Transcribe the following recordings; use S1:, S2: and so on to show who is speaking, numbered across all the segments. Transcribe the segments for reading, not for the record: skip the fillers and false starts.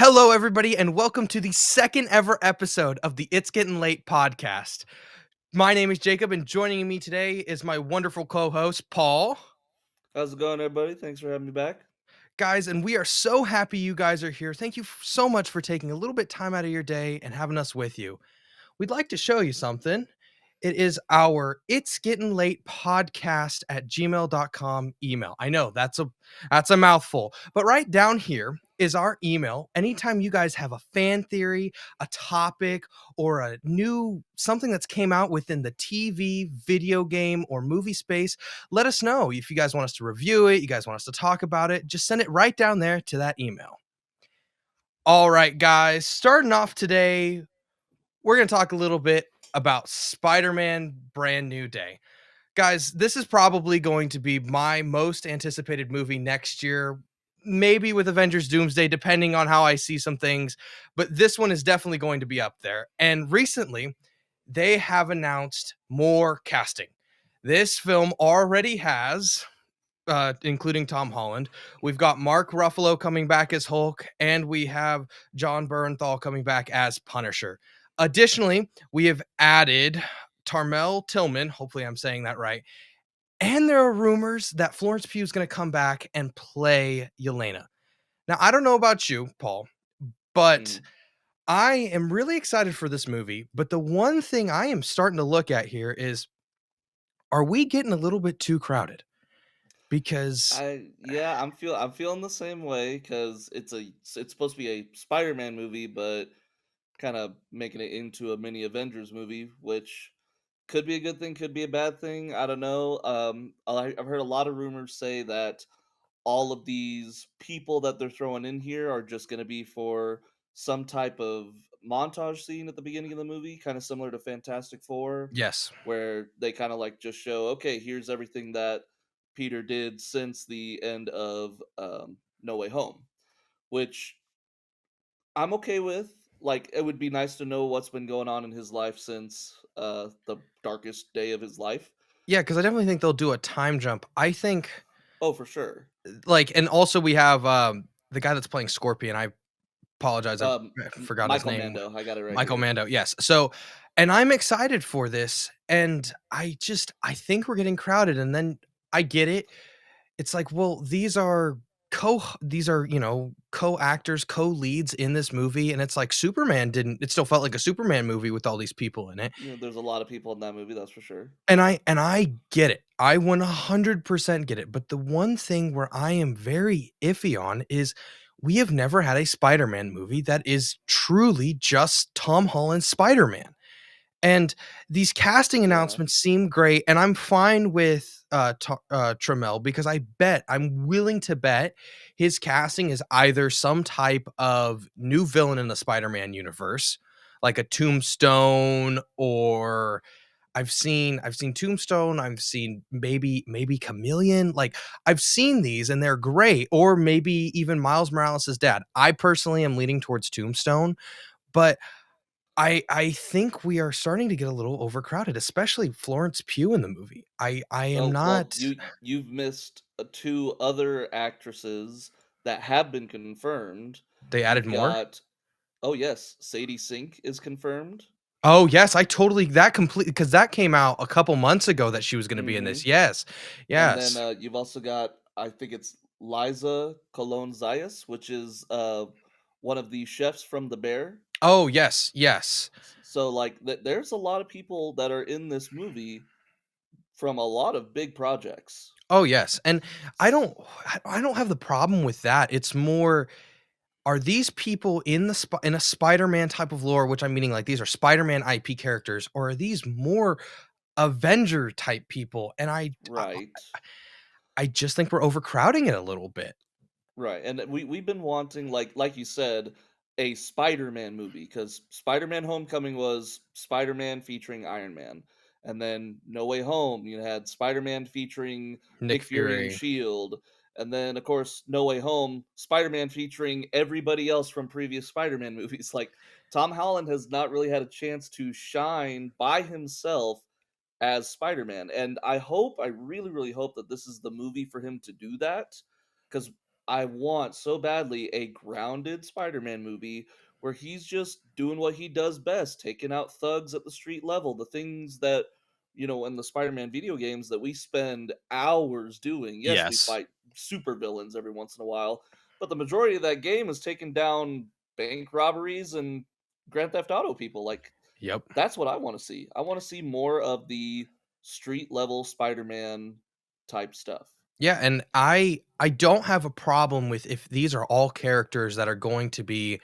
S1: Hello, everybody, and welcome to the second ever episode of the It's Gettin Late Podcast. My name is Jacob, and joining me today is my wonderful co-host, Paul.
S2: How's it going, everybody? Thanks for having me back.
S1: Guys, and we are so happy you guys are here. Thank you so much for taking a little bit time out of your day and having us with you. We'd like to show you something. It is our It's Gettin Late Podcast at gmail.com email. I know that's a mouthful, but right down here is our email. Anytime you guys have a fan theory, a topic, or a new something that's came out within the TV, video game, or movie space, let us know. If you guys want us to review it, you guys want us to talk about it, just send it right down there to that email. All right, guys, starting off today, we're going to talk a little bit about Spider-Man Brand New Day. Guys, this is probably going to be my most anticipated movie next year, maybe with Avengers Doomsday, depending on how I see some things. But this one is definitely going to be up there. And recently, they have announced more casting. This film already has, including Tom Holland, we've got Mark Ruffalo coming back as Hulk, and we have John Bernthal coming back as Punisher. Additionally, we have added Tarmel Tillman, hopefully I'm saying that right, and there are rumors that Florence Pugh is going to come back and play Yelena. Now, I don't know about you, Paul, but
S2: Mm.
S1: I am really excited for this movie. But the one thing I am starting to look at here is, are we getting a little bit too crowded? Because
S2: I'm feeling the same way because it's supposed to be a Spider-Man movie, but kind of making it into a mini Avengers movie, which could be a good thing, could be a bad thing. I don't know. I've heard a lot of rumors say that all of these people that they're throwing in here are just going to be for some type of montage scene at the beginning of the movie, kind of similar to Fantastic Four,
S1: yes,
S2: where they kind of like just show, okay, here's everything that Peter did since the end of No Way Home, which I'm okay with. Like, it would be nice to know what's been going on in his life since the darkest day of his life.
S1: yeah, because I definitely think they'll do a time jump. I think,
S2: Oh, for sure.
S1: and also we have the guy that's playing Scorpion. I apologize, I forgot his
S2: Michael
S1: name.
S2: Mando, I got it right
S1: Michael
S2: here.
S1: Mando, yes. So, and I'm excited for this, and I think we're getting crowded, and then I get it. It's like, well, these are, co-actors, co-leads in this movie, and it's like Superman didn't it still felt like a Superman movie with all these people in it.
S2: You know, there's a lot of people in that movie, that's for sure.
S1: And I get it. I 100% get it. But the one thing where I am very iffy on is we have never had a Spider-Man movie that is truly just Tom Holland's Spider-Man. And these casting
S2: Yeah.
S1: announcements seem great, and I'm fine with Trammell, because I'm willing to bet his casting is either some type of new villain in the Spider-Man universe, like a Tombstone, or I've seen Tombstone, I've seen maybe Chameleon. Like, I've seen these and they're great, or maybe even Miles Morales' dad. I personally am leaning towards Tombstone, but I think we are starting to get a little overcrowded, especially Florence Pugh in the movie. I am
S2: Oh, well,
S1: not.
S2: you've missed, 2 other actresses that have been confirmed.
S1: They added
S2: You've
S1: more?
S2: got Oh, yes, Sadie Sink is confirmed.
S1: Oh, yes, I totally that completely, because that came out a couple months ago that she was gonna be in this.
S2: Mhm.
S1: Yes.
S2: And then,
S1: Yes.
S2: you've also got, I think it's Liza Colon Zayas, which is, one of the chefs from The Bear.
S1: Oh, yes, yes.
S2: So, like, there's a lot of people that are in this movie from a lot of big projects.
S1: Oh, yes, and I don't have the problem with that. It's more, are these people in in a Spider-Man type of lore, which I'm meaning like these are Spider-Man IP characters, or are these more Avenger type people? And
S2: Right.
S1: I just think we're overcrowding it a little bit.
S2: Right, and we've been wanting, like you said, a Spider-Man movie because Spider-Man: Homecoming was Spider-Man featuring Iron Man, and then No Way Home, you had Spider-Man featuring
S1: Nick
S2: Nick Fury and
S1: Fury.
S2: Shield, and then of course No Way Home, Spider-Man featuring everybody else from previous Spider-Man movies. Like, Tom Holland has not really had a chance to shine by himself as Spider-Man, and I really, really hope that this is the movie for him to do that, because I want so badly a grounded Spider-Man movie where he's just doing what he does best, taking out thugs at the street level, the things that, in the Spider-Man video games that we spend hours doing. Yes, we
S1: Yes.
S2: fight super villains every once in a while, but the majority of that game is taking down bank robberies and Grand Theft Auto people. Like,
S1: Yep.
S2: that's what I want to see. I want to see more of the street level Spider-Man type stuff.
S1: Yeah, and I don't have a problem with if these are all characters that are going to be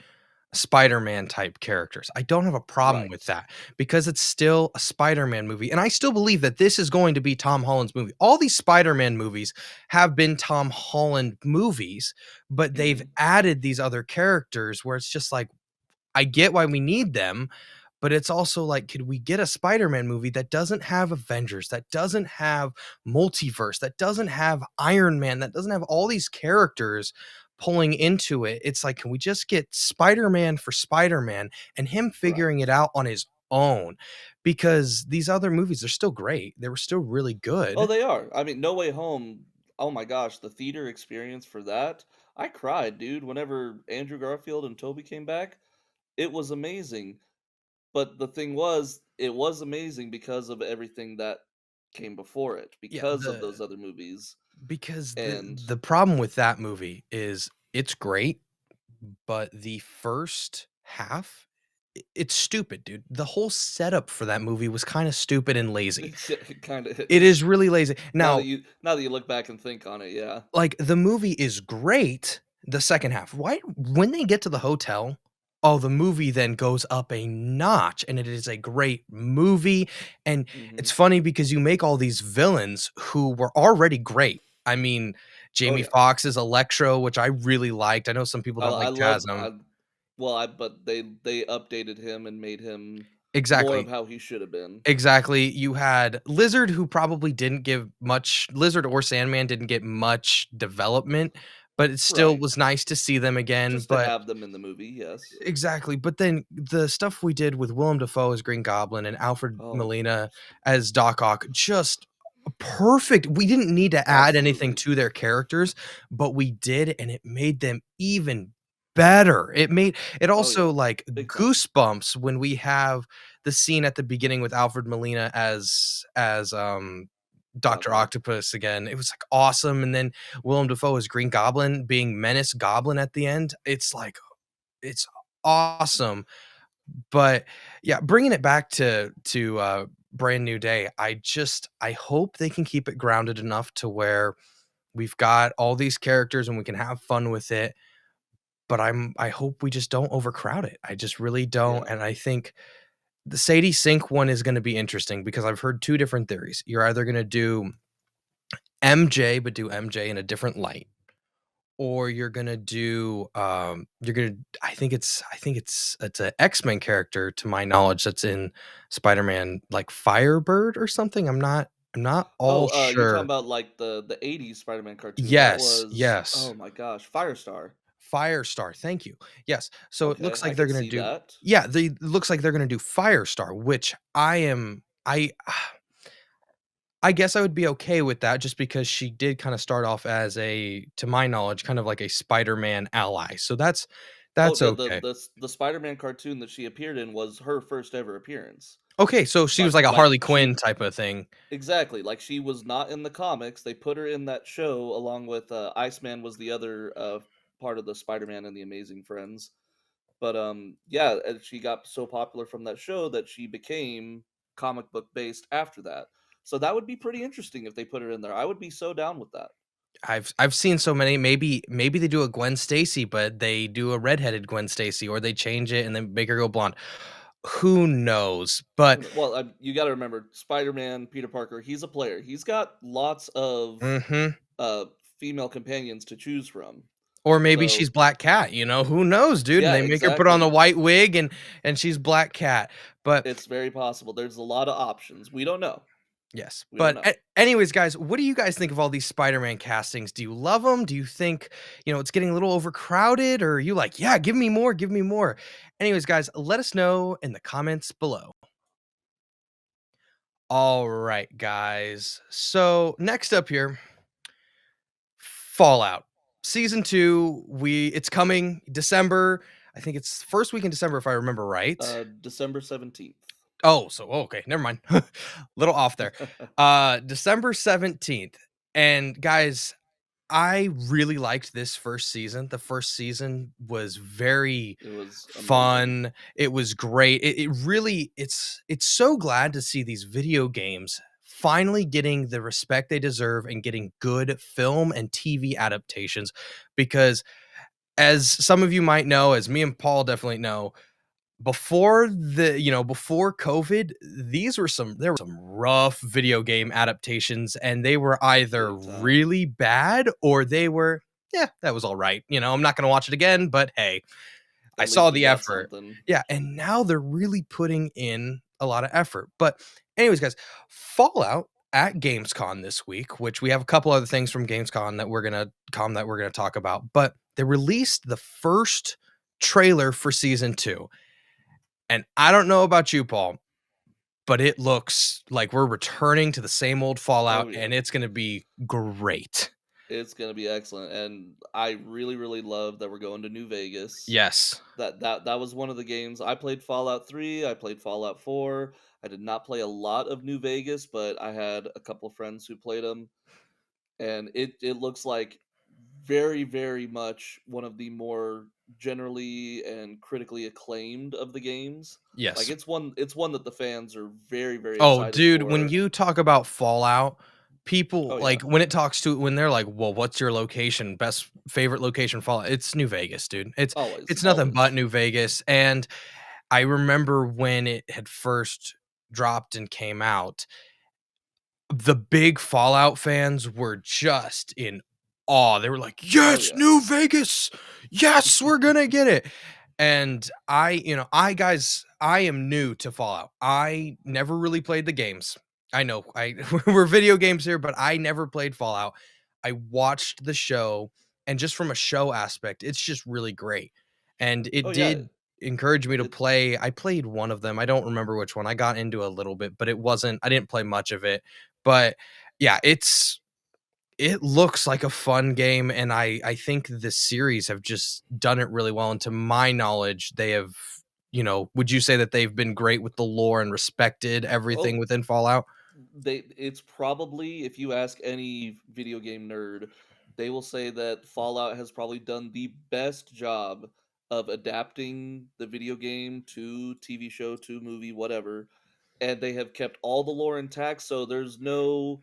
S1: Spider-Man type characters. I don't have a problem with
S2: Right.
S1: that because it's still a Spider-Man movie, and I still believe that this is going to be Tom Holland's movie. All these Spider-Man movies have been Tom Holland movies, but they've
S2: Mhm.
S1: added these other characters where it's just like, I get why we need them, but it's also like, could we get a Spider-Man movie that doesn't have Avengers, that doesn't have multiverse, that doesn't have Iron Man, that doesn't have all these characters pulling into it? It's like, can we just get Spider-Man for Spider-Man and him figuring it
S2: Right.
S1: out on his own? Because these other movies are still great. They were still really
S2: Oh,
S1: good.
S2: they are. I mean, No Way Home, oh my gosh, the theater experience for that, I cried, dude, whenever Andrew Garfield and Toby came back. It was amazing. But the thing was, it was amazing because of everything that came before it,
S1: Yeah,
S2: because of those other movies.
S1: because the
S2: And
S1: the problem with that movie is it's great, but the first half, it's stupid, dude. The whole setup for that movie was kinda stupid and lazy.
S2: yeah, it kind of
S1: It
S2: is.
S1: is really lazy. Now,
S2: Now that you look back and think on it, yeah.
S1: like, the movie is great, the second half. Why when they get to the hotel, oh, the movie then goes up a notch, and it is a great movie, and it's
S2: Mhm.
S1: funny because you make all these villains who were already great. I mean,
S2: Oh
S1: Jamie
S2: yeah.
S1: Foxx's Electro, which I really liked. I know some people don't
S2: I
S1: like
S2: love
S1: Chasm.
S2: I well, I but they updated him and made him more of
S1: Exactly.
S2: how he should have been.
S1: Exactly. You had Lizard, who probably didn't give much. Lizard or Sandman didn't get much development, but it still
S2: Right.
S1: was nice to see them again,
S2: Just to
S1: but
S2: have them in the movie, yes.
S1: exactly, but then the stuff we did with Willem Dafoe as Green Goblin and Alfred
S2: Oh,
S1: Molina as Doc Ock, just perfect. We didn't need to add anything
S2: absolutely.
S1: to their characters, but we did, and it made them even better. It
S2: Oh
S1: also,
S2: yeah.
S1: like,
S2: Big time.
S1: goosebumps when we have the scene at the beginning with Alfred Molina as
S2: Doc
S1: Doctor
S2: Ock.
S1: Octopus again. It was, like, awesome, and then Willem Dafoe as Green Goblin being Menace Goblin at the end. It's awesome. But yeah, bringing it back to Brand New Day, I hope they can keep it grounded enough to where we've got all these characters and we can have fun with it, but I hope we just don't overcrowd it. I just really don't,
S2: Yeah.
S1: and I think the Sadie Sink one is gonna be interesting because I've heard 2 different theories. You're either gonna do MJ, but do MJ in a different light, or you're gonna do, you're gonna it's a X-Men character to my knowledge that's in Spider-Man, like Firebird or something. I'm not all
S2: Oh, you're talking
S1: sure.
S2: about like the '80s Spider-Man cartoon. That
S1: Yes,
S2: was,
S1: yes.
S2: oh my gosh, Firestar.
S1: Firestar, thank you. Yes, so it
S2: Okay,
S1: looks
S2: I
S1: like they're
S2: could
S1: gonna
S2: see
S1: do
S2: that.
S1: yeah, they it looks like they're gonna do Firestar, which I guess I would be okay with that just because she did kinda start off as to my knowledge, kind of like a Spider-Man ally, so
S2: Oh,
S1: that's
S2: the
S1: okay.
S2: the Spider-Man cartoon that she appeared in was her first ever appearance.
S1: Okay, so she was
S2: Like
S1: like a
S2: like
S1: Harley Quinn
S2: she
S1: type of thing.
S2: exactly, like she was not in the comics. They put her in that show along with Iceman was the other part of the Spider-Man and the Amazing Friends. But yeah, and she got so popular from that show that she became comic book based after that. So that would be pretty interesting if they put her in there. I would be so down with that.
S1: I've seen so many. Maybe they do a Gwen Stacy, but they do a redheaded Gwen Stacy, or they change it and then make her go blonde. Who knows? But
S2: Well, you got to remember, Spider-Man, Peter Parker, he's a player. He's got lots of
S1: mhm.
S2: uh, female companions to choose from.
S1: Or maybe she's
S2: So
S1: Black Cat, who knows, dude? And
S2: yeah,
S1: they make her put on the
S2: exactly.
S1: white wig and she's Black Cat. But
S2: It's very possible. There's a lot of options. We don't know.
S1: yes.
S2: We don't
S1: But
S2: know.
S1: anyways, guys, what do you guys think of all these Spider-Man castings? Do you love them? Do you think, it's getting a little overcrowded, or are you like, yeah, give me more, give me more? Anyways, guys, let us know in the comments below. All right, guys. So next up here, Fallout season 2, it's coming December. I think it's first week in December if I remember right.
S2: December 17th.
S1: Okay, never mind. Little off there. December 17th. And guys, I really liked this first season. The first season was very
S2: It was amazing.
S1: fun. It was great. It really it's so glad to see these video games finally getting the respect they deserve and getting good film and TV adaptations because as some of you might know, as me and Paul definitely know, before COVID, there were some rough video game adaptations, and they were either
S2: Big time.
S1: really bad or they were, yeah, that was all right. I'm not gonna watch it again, but hey, I
S2: At
S1: saw
S2: least we
S1: the
S2: got
S1: effort.
S2: something.
S1: Yeah, and now they're really putting in a lot of effort. But anyways, guys, Fallout at Gamescom this week, which we have a couple other things from Gamescom that we're gonna talk about, but they released the first trailer for season 2. And I don't know about you, Paul, but it looks like we're returning to the same old Fallout,
S2: Oh yeah.
S1: and it's gonna be great.
S2: It's gonna be excellent. And I really, really love that we're going to New Vegas.
S1: Yes.
S2: That was one of the games. I played Fallout 3, I played Fallout 4. I did not play a lot of New Vegas, but I had a couple friends who played them, and it looks like very, very much one of the more generally and critically acclaimed of the games. Like
S1: Yes.
S2: it's one that the fans are very, very
S1: Oh,
S2: excited
S1: dude, when
S2: for.
S1: you talk about Fallout, people
S2: Oh
S1: like
S2: yeah.
S1: when they're like, "Well, what's your location? Best favorite location Fallout?" It's New Vegas, dude. It's
S2: Always,
S1: it's nothing but
S2: always.
S1: New Vegas. And I remember when it had first dropped and came out, the big Fallout fans were just in awe. They were like,
S2: Oh
S1: "Yes,
S2: yeah.
S1: New Vegas. Yes, we're gonna get it." And I am new to Fallout. I never really played the games. I know we're video games here, but I never played Fallout. I watched the show, and just from a show aspect, it's just really great. And
S2: Oh
S1: it
S2: yeah.
S1: did encourage me to
S2: It
S1: play. I played one of them. I don't remember which one. I got into a little bit, but I didn't play much of it. But yeah, it looks like a fun game, and I think the series have just done it really well, and to my knowledge, they have would you say that they've been great with the lore and respected everything
S2: oh,
S1: within Fallout?
S2: it's probably, if you ask any video game nerd, they will say that Fallout has probably done the best job of adapting the video game to TV show, to movie, whatever, and they have kept all the lore intact, so there's no,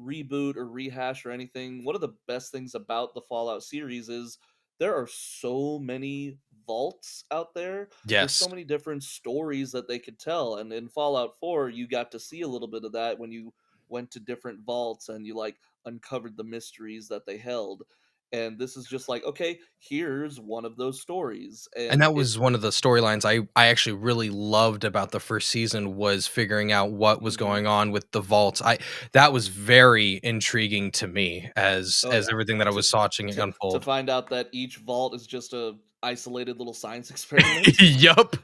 S2: reboot or rehash or anything. One of the best things about the Fallout series is there are so many vaults out there. There's
S1: Yes.
S2: so many different stories that they could tell, and in Fallout 4, you got to see a little bit of that when you went to different vaults and you like uncovered the mysteries that they held. And this is just like, okay, here's one of those stories,
S1: And
S2: and
S1: that was one of the storylines I actually really loved about the first season was figuring out what was
S2: Mhm.
S1: going on with the vaults. I That was very intriguing to me as
S2: Oh
S1: as
S2: yeah.
S1: everything that I
S2: To
S1: was watching it
S2: to
S1: unfold.
S2: find out that each vault is just a isolated little science experiment.
S1: Yup.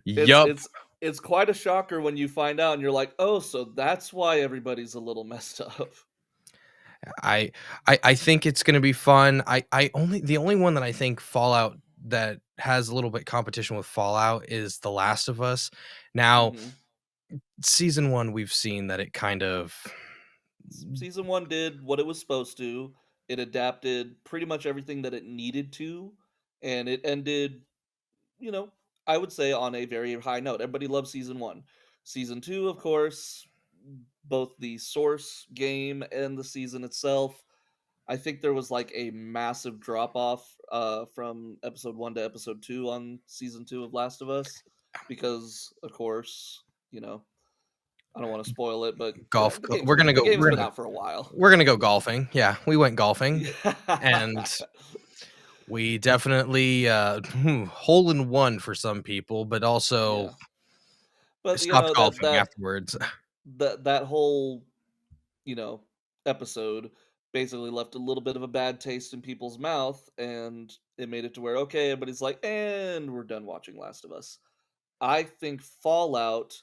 S2: It's
S1: Yup.
S2: it's it's quite a shocker when you find out and you're like, "Oh, so that's why everybody's a little messed up."
S1: I I think it's gonna be fun. I only the only one that I think Fallout that has a little bit competition with Fallout is The Last of Us. Now,
S2: Mhm.
S1: season 1, we've seen that it kind of
S2: Season 1 did what it was supposed to. It adapted pretty much everything that it needed to, and it ended, you know, I would say on a very high note. Everybody loves season 1. Season 2, of course, both the source game and the season itself, I think there was like a massive drop off from episode 1 to episode 2 on season 2 of Last of Us because of course, you know, I don't want to spoil it, but
S1: golf
S2: the
S1: go
S2: game's
S1: we're
S2: been
S1: gonna
S2: the
S1: go
S2: game's been out for a while.
S1: we're gonna go golfing. Yeah, we went golfing, and
S2: Yeah.
S1: we definitely, hole in one for some people, but also
S2: Yeah. But you
S1: stopped
S2: know that
S1: golfing
S2: that
S1: afterwards.
S2: that that whole, you know, episode basically left a little bit of a bad taste in people's mouth, and it made it to where okay, everybody's like, and we're done watching Last of Us. I think Fallout,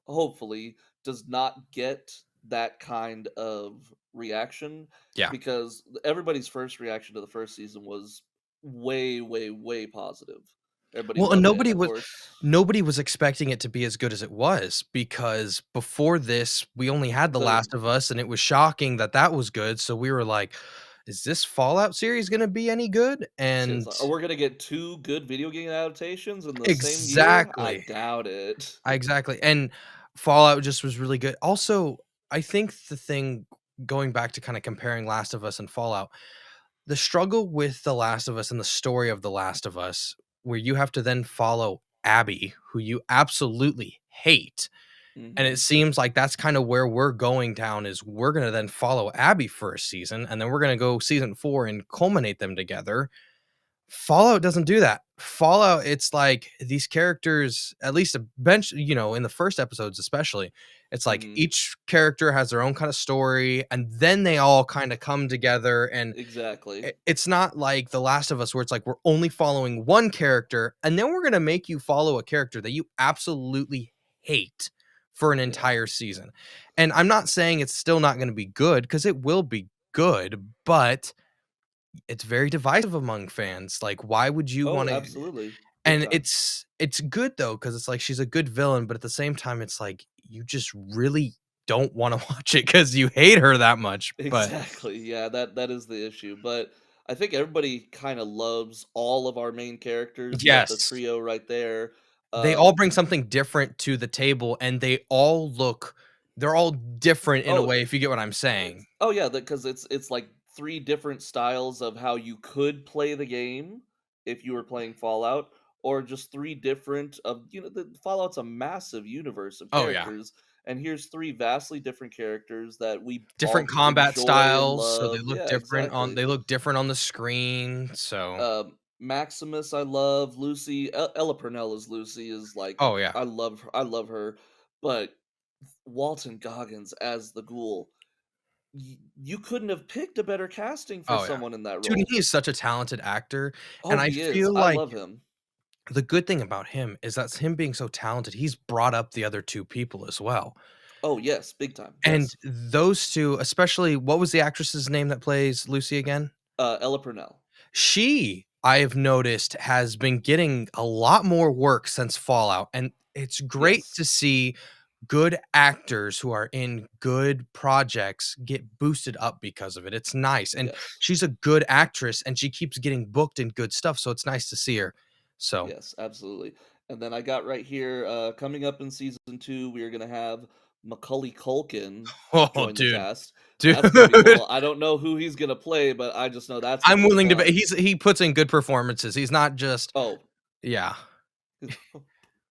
S2: hopefully, does not get that kind of reaction
S1: Yeah.
S2: because everybody's first reaction to the first season was way, way, way positive. Everybody
S1: Well, and
S2: loved it, and of course,
S1: nobody was expecting it to be as good as it was because before this, we only had The
S2: the
S1: Last of Us, and it was shocking that that was good, so we were like, "Is this Fallout series gonna be any good?"
S2: shit's
S1: And
S2: like, "Oh, we're gonna get 2 good video game adaptations in the same year? I
S1: exactly.
S2: doubt it."
S1: Exactly, and Fallout just was really good. Also, I think the thing going back to kinda comparing Last of Us and Fallout, the struggle with The Last of Us and the story of The Last of Us, where you have to then follow Abby, who you absolutely hate, and it
S2: Mhm.
S1: seems like that's kinda where we're going down is we're gonna then follow Abby for a season, and then we're gonna go season 4 and culminate them together. Fallout doesn't do that. Fallout, it's like these characters, at least a bench, in the first episodes especially, it's like
S2: Mhm.
S1: each character has their own kind of story, and then they all kind of come together. And
S2: Exactly.
S1: it's not like The Last of Us, where it's like we're only following one character, and then we're gonna make you follow a character that you absolutely hate for an
S2: Yeah.
S1: entire season. And I'm not saying it's still not gonna be good, because it will be good, but it's very divisive among fans. Like, why would you
S2: Oh,
S1: wanna
S2: absolutely. Big
S1: and
S2: time.
S1: it's good though, because it's like she's a good villain, but at the same time, it's like you just really don't wanna watch it because you hate her that much, but
S2: Exactly. Yeah, that is the issue. But I think everybody kind of loves all of our main characters. You got the
S1: yes,
S2: trio right there.
S1: they all
S2: Um
S1: bring something different to the table, and they're all different in a
S2: oh,
S1: way, if you get what I'm
S2: it's
S1: saying.
S2: oh yeah, because it's like three different styles of how you could play the game if you were playing Fallout, or just three different of the Fallout's a massive universe of
S1: Oh, yeah.
S2: characters, and here's three vastly different characters that we
S1: Different
S2: all
S1: combat
S2: enjoy and
S1: styles, so
S2: love. Yeah, exactly.
S1: they look different on the screen, so
S2: Maximus, I love. Lucy, Ella Purnell as Lucy is like
S1: oh, yeah.
S2: I love her. I love her, but Walton Goggins as the Ghoul. You couldn't have picked a better casting for
S1: Oh, yeah.
S2: someone in that
S1: Dude,
S2: role.
S1: he is such a talented actor, and
S2: Oh,
S1: I
S2: he is.
S1: feel
S2: I
S1: like
S2: love him.
S1: the good thing about him is that's him being so talented, he's brought up the other 2 people as well,
S2: Oh, yes, big time.
S1: and
S2: Yes.
S1: those 2, especially what was the actress's name that plays Lucy again?
S2: Ella Purnell.
S1: She, I have noticed, has been getting a lot more work since Fallout, and it's great
S2: Yes.
S1: to see good actors who are in good projects get boosted up because of it. It's nice, and
S2: Yes.
S1: she's a good actress, and she keeps getting booked in good stuff, so it's nice to see her. So
S2: Yes, absolutely. And then I got right here, coming up in season 2, we are gonna have Macaulay Culkin
S1: oh,
S2: join the
S1: dude.
S2: cast.
S1: Dude,
S2: That's gonna be cool. I don't know who he's gonna play, but I just know that's gonna
S1: I'm
S2: be
S1: willing to bet
S2: fun.
S1: he puts in good performances. He's not just
S2: Oh.
S1: yeah.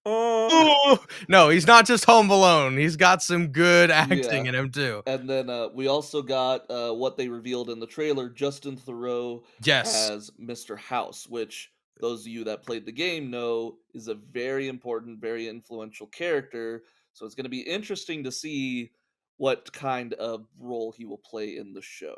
S2: Oh.
S1: Ooh, no, he's not just Home Alone. He's got some good acting
S2: Yeah.
S1: in him too.
S2: And then, we also got, what they revealed in the trailer, Justin Theroux
S1: Yes.
S2: as Mr. House, which those of you that played the game know is a very important, very influential character. So it's gonna be interesting to see what kind of role he will play in the show.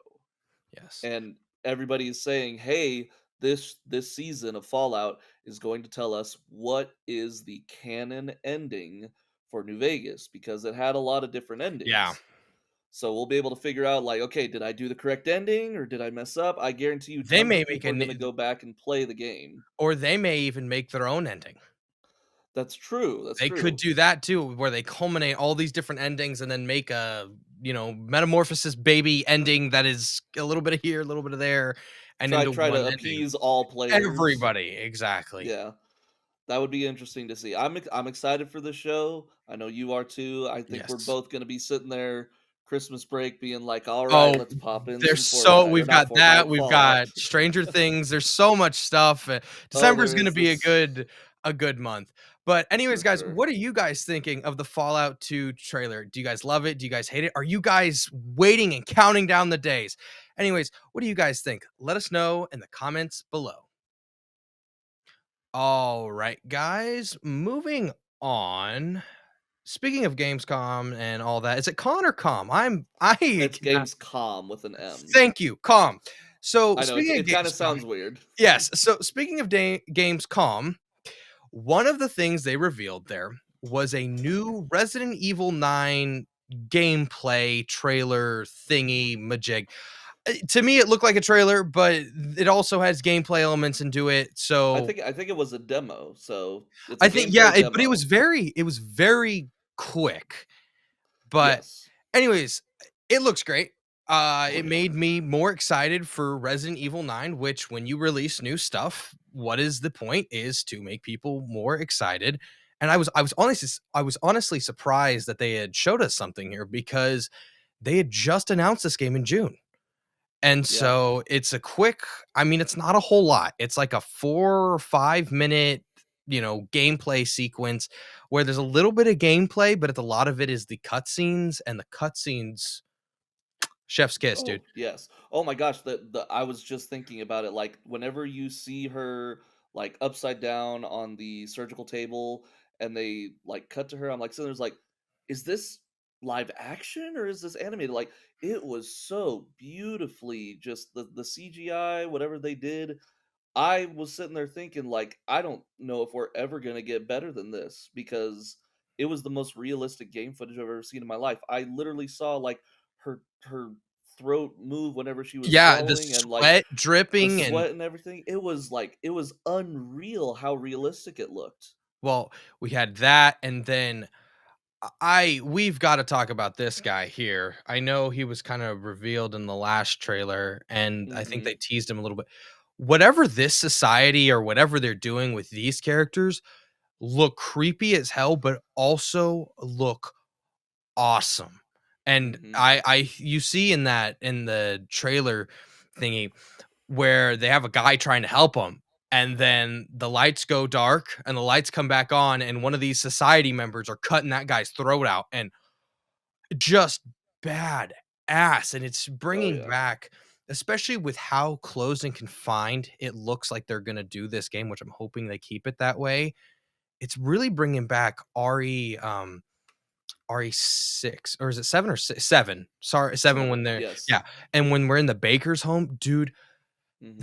S1: Yes.
S2: And everybody is saying, "Hey, this season of Fallout is going to tell us what is the canon ending for New Vegas because it had a lot of different
S1: Yeah.
S2: endings." So we'll be able to figure out like, okay, did I do the correct ending or did I mess up? I guarantee you
S1: They
S2: tons
S1: may
S2: of
S1: make
S2: people
S1: a
S2: are going to
S1: n
S2: go back and play the game.
S1: or they may even make their own ending.
S2: That's true. That's
S1: They could
S2: true.
S1: do that too, where they culminate all these different endings and then make a, metamorphosis baby ending that is a little bit of here, a little bit of there, and
S2: Try
S1: into
S2: try
S1: one
S2: to
S1: ending.
S2: appease all players.
S1: Everybody, exactly.
S2: Yeah. That would be interesting to see. I'm excited for the show. I know you are too. I think we're
S1: Yes.
S2: both going to be sitting there Christmas break being like, "All right,
S1: Oh,
S2: let's pop in
S1: there's
S2: some Fortnite or
S1: we've
S2: not
S1: got that,
S2: Fortnite,
S1: we've
S2: Fallout."
S1: got Stranger Things, there's so much stuff,
S2: Oh,
S1: December's
S2: there
S1: gonna
S2: is
S1: be
S2: this
S1: a good month. But anyways,
S2: for
S1: guys,
S2: sure.
S1: what are you guys thinking of the Fallout 2 trailer? Do you guys love it? Do you guys hate it? Are you guys waiting and counting down the days? Anyways, what do you guys think? Let us know in the comments below. Alright, guys, moving on. Speaking of Gamescom and all that, is it con or com? I
S2: It's
S1: cannot
S2: Games Calm with an M.
S1: thank you, com. So,
S2: I know
S1: speaking of
S2: it kind of
S1: Gamescom,
S2: sounds weird.
S1: yes, so speaking of Gamescom, one of the things they revealed there was a new Resident Evil 9 gameplay trailer thingy majig. To me, it looked like a trailer, but it also has gameplay elements into it. So
S2: I think it was a demo, so it's a
S1: I think, yeah,
S2: gameplay
S1: but it was
S2: demo.
S1: very quick. But
S2: Yes.
S1: anyways, it looks great.
S2: Oh
S1: It
S2: yeah.
S1: made me more excited for Resident Evil 9, which when you release new stuff, what is the point is to make people more excited. And I was honestly surprised that they had showed us something here because they had just announced this game in June. And
S2: Yeah.
S1: so it's a quick, I mean, it's not a whole lot. It's like a 4 or 5 minute, gameplay sequence where there's a little bit of gameplay, but a lot of it is the cutscenes, and the cutscenes, chef's kiss, dude.
S2: Oh, yes. Oh my gosh, the I was just thinking about it, like, whenever you see her, like, upside down on the surgical table and they, like, cut to her, I'm like sitting there's like, "Is this live action or is this animated?" Like, it was so beautifully just the CGI, whatever they did, I was sitting there thinking, like, I don't know if we're ever gonna get better than this because it was the most realistic game footage I've ever seen in my life. I literally saw like her throat move whenever she was
S1: Yeah, the
S2: swallowing and like
S1: sweat
S2: the
S1: dripping and
S2: sweat and everything. It was like it was unreal how realistic it looked.
S1: well, we had that, and then I we've got to talk about this guy here. I know he was kind of revealed in the last trailer, and I think they
S2: Mhm.
S1: teased him a little bit. Whatever this society or whatever they're doing with these characters look creepy as hell, but also look awesome. And
S2: Mhm.
S1: I you see in the trailer thingy where they have a guy trying to help him, and then the lights go dark and the lights come back on, and one of these society members are cutting that guy's throat out, and just bad ass. And it's
S2: Oh
S1: bringing
S2: yeah.
S1: back, especially with how closed and confined it looks like they're gonna do this game, which I'm hoping they keep it that way. It's really bringing back RE6, or is it 7 or 7? Sorry, 7 when
S2: 7.
S1: they're,
S2: Yes.
S1: yeah, and when we're in the baker's home, dude,
S2: Mhm.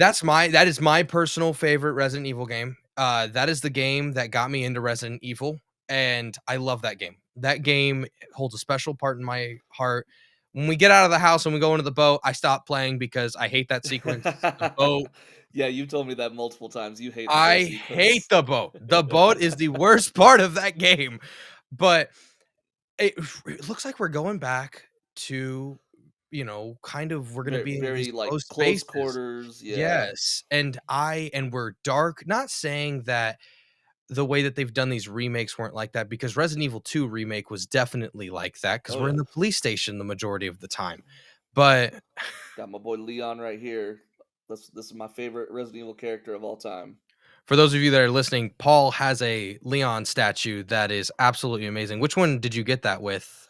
S1: that is my personal favorite Resident Evil game. That is the game that got me into Resident Evil, and I love that game. That game holds a special part in my heart. When we get out of the house and we go into the boat, I stop playing because I hate that sequence. The boat,
S2: Yeah, you've told me that multiple times. You hate the boat
S1: I hate
S2: sequence.
S1: the boat. The boat is the worst part of that game, but It it looks like we're going back to, kind of we're gonna
S2: Very,
S1: be in these
S2: very like
S1: closed
S2: close
S1: spaces.
S2: quarters. Yeah.
S1: Yes, and we're dark, not saying that the way that they've done these remakes weren't like that, because Resident Evil 2 remake was definitely like that, because 'cause
S2: Oh
S1: we're in
S2: yeah.
S1: the police station the majority of the time. But
S2: Got my boy Leon right here. This is my favorite Resident Evil character of all time.
S1: for those of you that are listening, Paul has a Leon statue that is absolutely amazing. Which one did you get that with?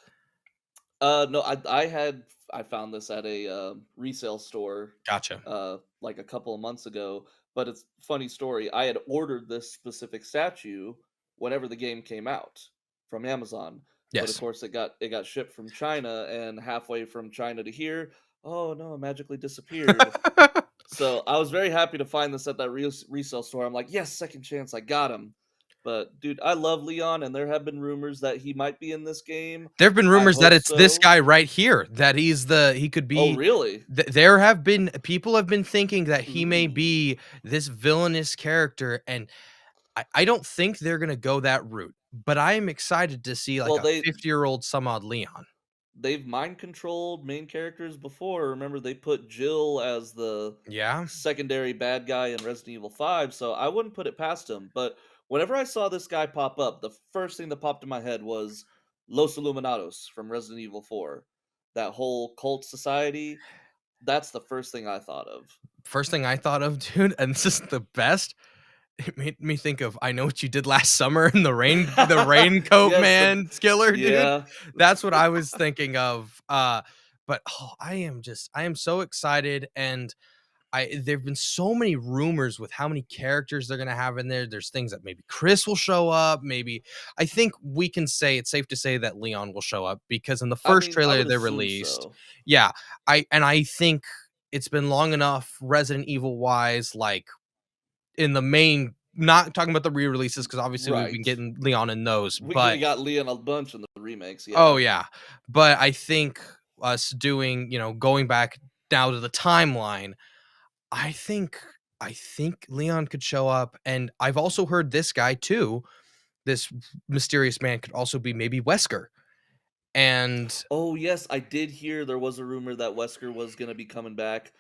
S2: No, I found this at a resale store,
S1: Gotcha.
S2: like a couple of months ago. But it's funny story. I had ordered this specific statue whenever the game came out from Amazon, but of
S1: Yes.
S2: course it got shipped from China, and halfway from China to here, oh no, it magically disappeared. So I was very happy to find this at that resale store. I'm like, yes, second chance, I got him. But dude, I love Leon, and there have been rumors that he might be in this game.
S1: There've been
S2: I
S1: rumors that
S2: hope
S1: it's this
S2: so.
S1: guy right here, that he could
S2: Oh,
S1: be.
S2: really?
S1: There have been people have been thinking that he may
S2: Ooh.
S1: be this villainous character, and I don't think they're gonna go that route, but I am excited to see, like,
S2: Well,
S1: a 50-year-old some odd Leon.
S2: they've mind controlled main characters before. Remember, they put Jill as the
S1: Yeah?
S2: secondary bad guy in Resident Evil 5, so I wouldn't put it past him. But whenever I saw this guy pop up, the first thing that popped in my head was Los Illuminados from Resident Evil 4. That whole cult society. That's the first thing I thought of.
S1: First thing I thought of, dude, and this is the best, it made me think of I Know What You Did Last Summer and the Raincoat
S2: Yes, the
S1: Man killer, dude.
S2: yeah.
S1: That's what I was thinking of, but, oh, I am so excited, and there've been so many rumors with how many characters they're gonna have in there. There's things that maybe Chris will show up, maybe I think we can say it's safe to say that Leon will show up because in the
S2: I
S1: first
S2: mean, I
S1: trailer
S2: would
S1: they
S2: assume
S1: released,
S2: so.
S1: yeah, I think it's been long enough Resident Evil wise, like in the main, not talking about the re-releases because obviously we've been
S2: Right.
S1: getting Leon in those,
S2: We
S1: but
S2: got Leon a bunch in the remakes,
S1: Oh,
S2: yeah.
S1: yeah. But I think us doing, going back now to the timeline, I think I think Leon could show up, and I've also heard this guy too, this mysterious man could also be maybe Wesker. And
S2: Oh, yes, I did hear there was a rumor that Wesker was gonna be coming back,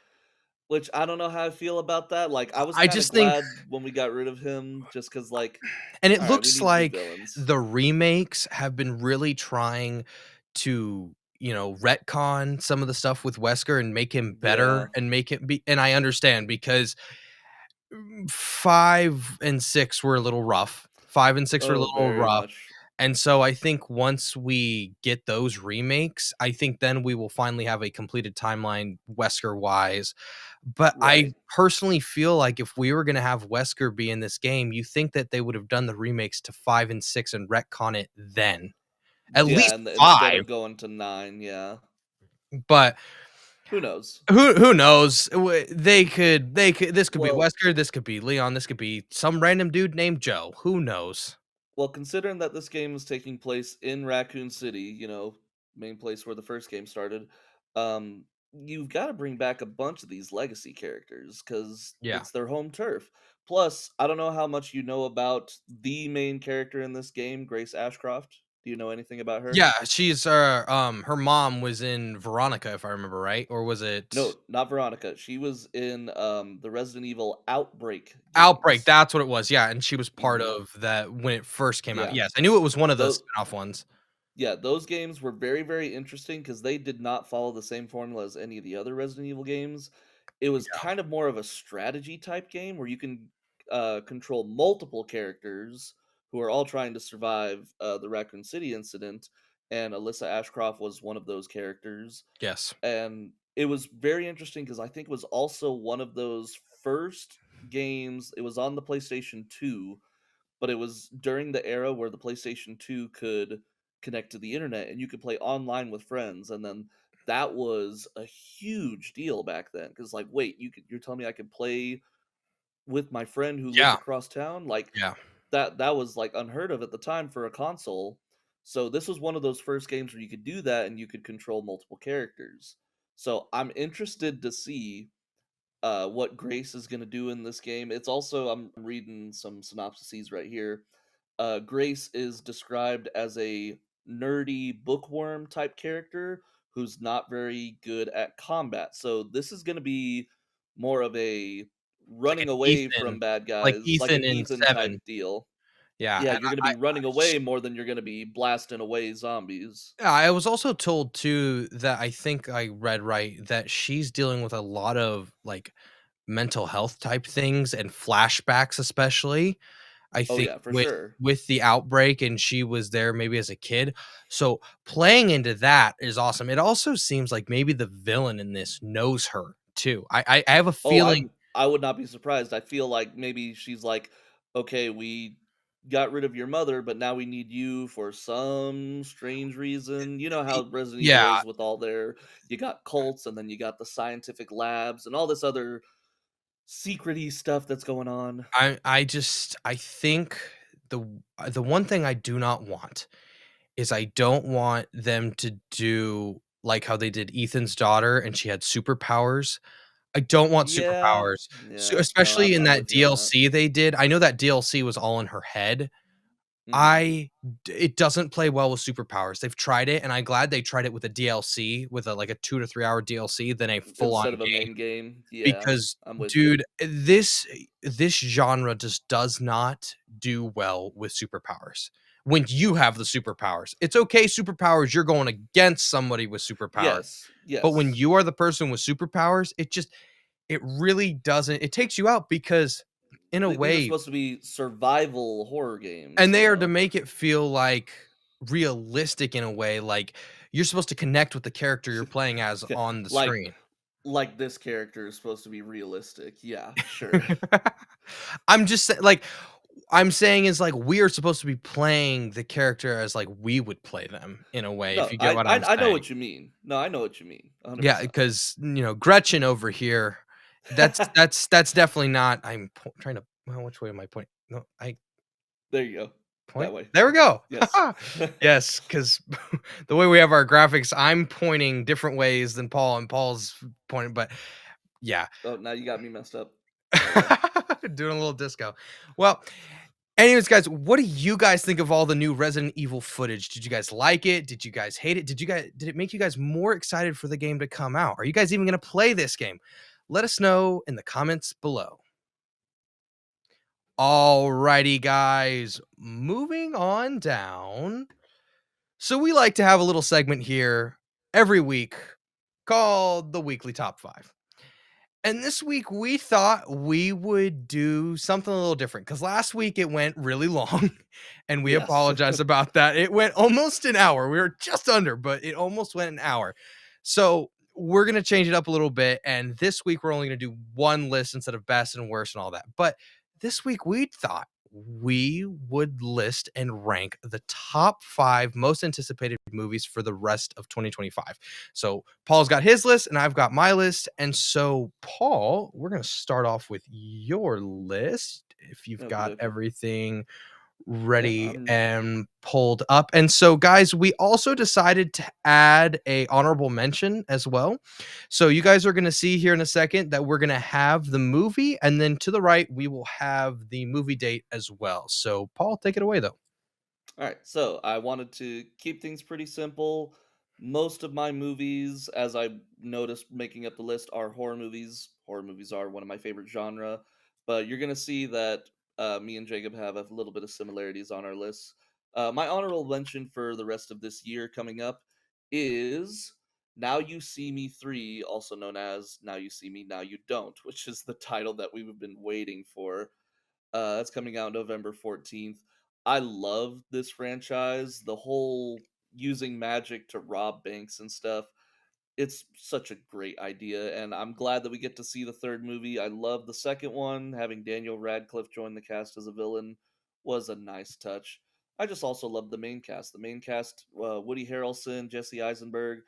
S2: which I don't know how I feel about that. Like, I was
S1: I
S2: kinda
S1: just think
S2: glad when we got rid of him just because, like,
S1: and it
S2: alright, we
S1: looks
S2: need new
S1: like
S2: villains.
S1: the remakes have been really trying to, retcon some of the stuff with Wesker and make him
S2: Yeah.
S1: better and make it be, and I understand because 5 and 6 were a little rough. 5 and 6 were a
S2: Oh,
S1: little
S2: very
S1: rough,
S2: much.
S1: and so I think once we get those remakes, I think then we will finally have a completed timeline Wesker-wise. But I
S2: Right.
S1: personally feel like if we were gonna have Wesker be in this game, you think that they would have done the remakes to 5 and 6 and retcon it then. At
S2: Yeah,
S1: least
S2: and instead
S1: 5,
S2: of going to 9, yeah.
S1: but
S2: Who knows?
S1: who knows? They could this could be
S2: Well
S1: Wesker, this could be Leon, this could be some random dude named Joe. Who knows?
S2: well, considering that this game is taking place in Raccoon City, main place where the first game started, you've gotta bring back a bunch of these legacy characters because
S1: Yeah.
S2: it's their home turf. Plus, I don't know how much you know about the main character in this game, Grace Ashcroft. Do you know anything about her?
S1: Yeah, she's, her mom was in Veronica, if I remember right, or was it
S2: No, not Veronica. She was in, the Resident Evil Outbreak
S1: Outbreak?
S2: games.
S1: That's what it was, yeah, and she was part
S2: Mhm.
S1: of that when it first came out.
S2: Yeah.
S1: Yes, I knew it was one of the
S2: Though
S1: spinoff ones.
S2: Yeah, those games were very, very interesting because they did not follow the same formula as any of the other Resident Evil games. It was
S1: Yeah.
S2: kind of more of a strategy type game where you can control multiple characters who are all trying to survive the Raccoon City incident, and Alyssa Ashcroft was one of those characters.
S1: Yes.
S2: And it was very interesting because I think it was also one of those first games. It was on the PlayStation 2, but it was during the era where the PlayStation 2 could connect to the internet and you could play online with friends, and then that was a huge deal back then cuz like wait, you're telling me I could play with my friend who lives
S1: Yeah,
S2: across town? Like
S1: yeah.
S2: that was like unheard of at the time for a console. So this was one of those first games where you could do that and you could control multiple characters. So I'm interested to see what Grace is going to do in this game. It's also, I'm reading some synopsises right here. Grace is described as a nerdy bookworm type character who's not very good at combat. So this is going to be more of a
S1: Like
S2: running
S1: an
S2: away
S1: Ethan
S2: from bad
S1: like
S2: guys, like
S1: Ethan
S2: an
S1: in
S2: Ethan type
S1: 7.
S2: deal.
S1: Yeah,
S2: Yeah,
S1: and
S2: you're going to be running away more than you're going to be blasting away zombies.
S1: I was also told too that I think I read right that she's dealing with a lot of, like, mental health type things and flashbacks especially. I
S2: Oh
S1: think
S2: yeah, for
S1: with
S2: sure.
S1: the outbreak and she was there maybe as a kid. So, playing into that is awesome. It also seems like maybe the villain in this knows her too. I have a
S2: Oh,
S1: feeling
S2: I would not be surprised. I feel like maybe she's like, "Okay, we got rid of your mother, but now we need you for some strange reason." You know
S1: y
S2: how Resident Evil
S1: yeah,
S2: is with all their you got cults and then you got the scientific labs and all this other secrety stuff that's going on.
S1: I think the one thing I do not want is I don't want them to do like how they did Ethan's daughter and she had superpowers. I don't want
S2: Yeah,
S1: superpowers, so
S2: yeah. No,
S1: especially in
S2: I'm
S1: that
S2: with you on that.
S1: DLC they did. I know that DLC was all in her head.
S2: Mhm.
S1: It doesn't play well with superpowers. They've tried it, and I'm glad they tried it with a DLC, with a, like, a 2 to 3 hour DLC than a full-on
S2: Instead of a
S1: game,
S2: main game. Yeah,
S1: because,
S2: I'm with you.
S1: dude, this genre just does not do well with superpowers. When you have the superpowers, it's okay, superpowers, you're going against somebody with superpowers,
S2: Yes,
S1: but when
S2: yes.
S1: you are the person with superpowers, it really doesn't it takes you out because in a
S2: These are
S1: way
S2: supposed to be survival horror
S1: and
S2: games,
S1: they
S2: you
S1: are to
S2: know?
S1: make it feel, like, realistic in a way, like, you're supposed to connect with the character you're playing as
S2: Okay,
S1: on the
S2: like
S1: screen.
S2: like this character is supposed to be realistic. Yeah, sure.
S1: I'm just sa like, I'm saying is, like, we are supposed to be playing the character as, like, we would play them in a way, if
S2: No,
S1: you get
S2: I
S1: what
S2: I
S1: I'm
S2: I know
S1: saying.
S2: what you mean. No, I know what you mean.
S1: Yeah,
S2: 100%.
S1: because Gretchen over here, that's definitely not I'm trying to well, which way am I pointing? No, I
S2: There you go.
S1: Point?
S2: That way.
S1: There we go.
S2: Yes.
S1: Yes, because the way we have our graphics, I'm pointing different ways than Paul, and Paul's pointing, but yeah.
S2: Oh, now you got me messed up. That way.
S1: Doing a little disco. Well, anyways, guys, what do you guys think of all the new Resident Evil footage? Did you guys like it? Did you guys hate it? Did it make you guys more excited for the game to come out? Are you guys even gonna play this game? Let us know in the comments below. Alrighty, guys, moving on down. So we like to have a little segment here every week called the Weekly Top 5. And this week we thought we would do something a little different because last week it went really long and we
S2: Yes.
S1: apologize about that. It went almost an hour. We were just under, but it almost went an hour. So we're going to change it up a little bit. And this week we're only going to do one list instead of best and worst and all that. But this week we thought we would list and rank the top 5 most anticipated movies for the rest of 2025. So Paul's got his list and I've got my list. And so, Paul, we're going to start off with your list if you've
S2: Okie
S1: got
S2: dokie.
S1: everything
S2: Yeah,
S1: ready
S2: I'm
S1: and pulled up. And so, guys, we also decided to add a honorable mention as well. So you guys are going to see here in a second that we're going to have the movie, and then to the right we will have the movie date as well. So, Paul, take it away though.
S2: All right, so I wanted to keep things pretty simple. Most of my movies, as I noticed making up the list, are horror movies. Horror movies are one of my favorite genre, but you're gonna see that me and Jacob have a little bit of similarities on our lists. My honorable mention for the rest of this year coming up is Now You See Me 3, also known as Now You See Me, Now You Don't, which is the title that we've been waiting for. That's coming out November 14th. I love this franchise. The whole using magic to rob banks and stuff. It's such a great idea, and I'm glad that we get to see the third movie. I love the second one. Having Daniel Radcliffe join the cast as a villain was a nice touch. I just also love the main cast. The main cast, Woody Harrelson, Jesse Eisenberg,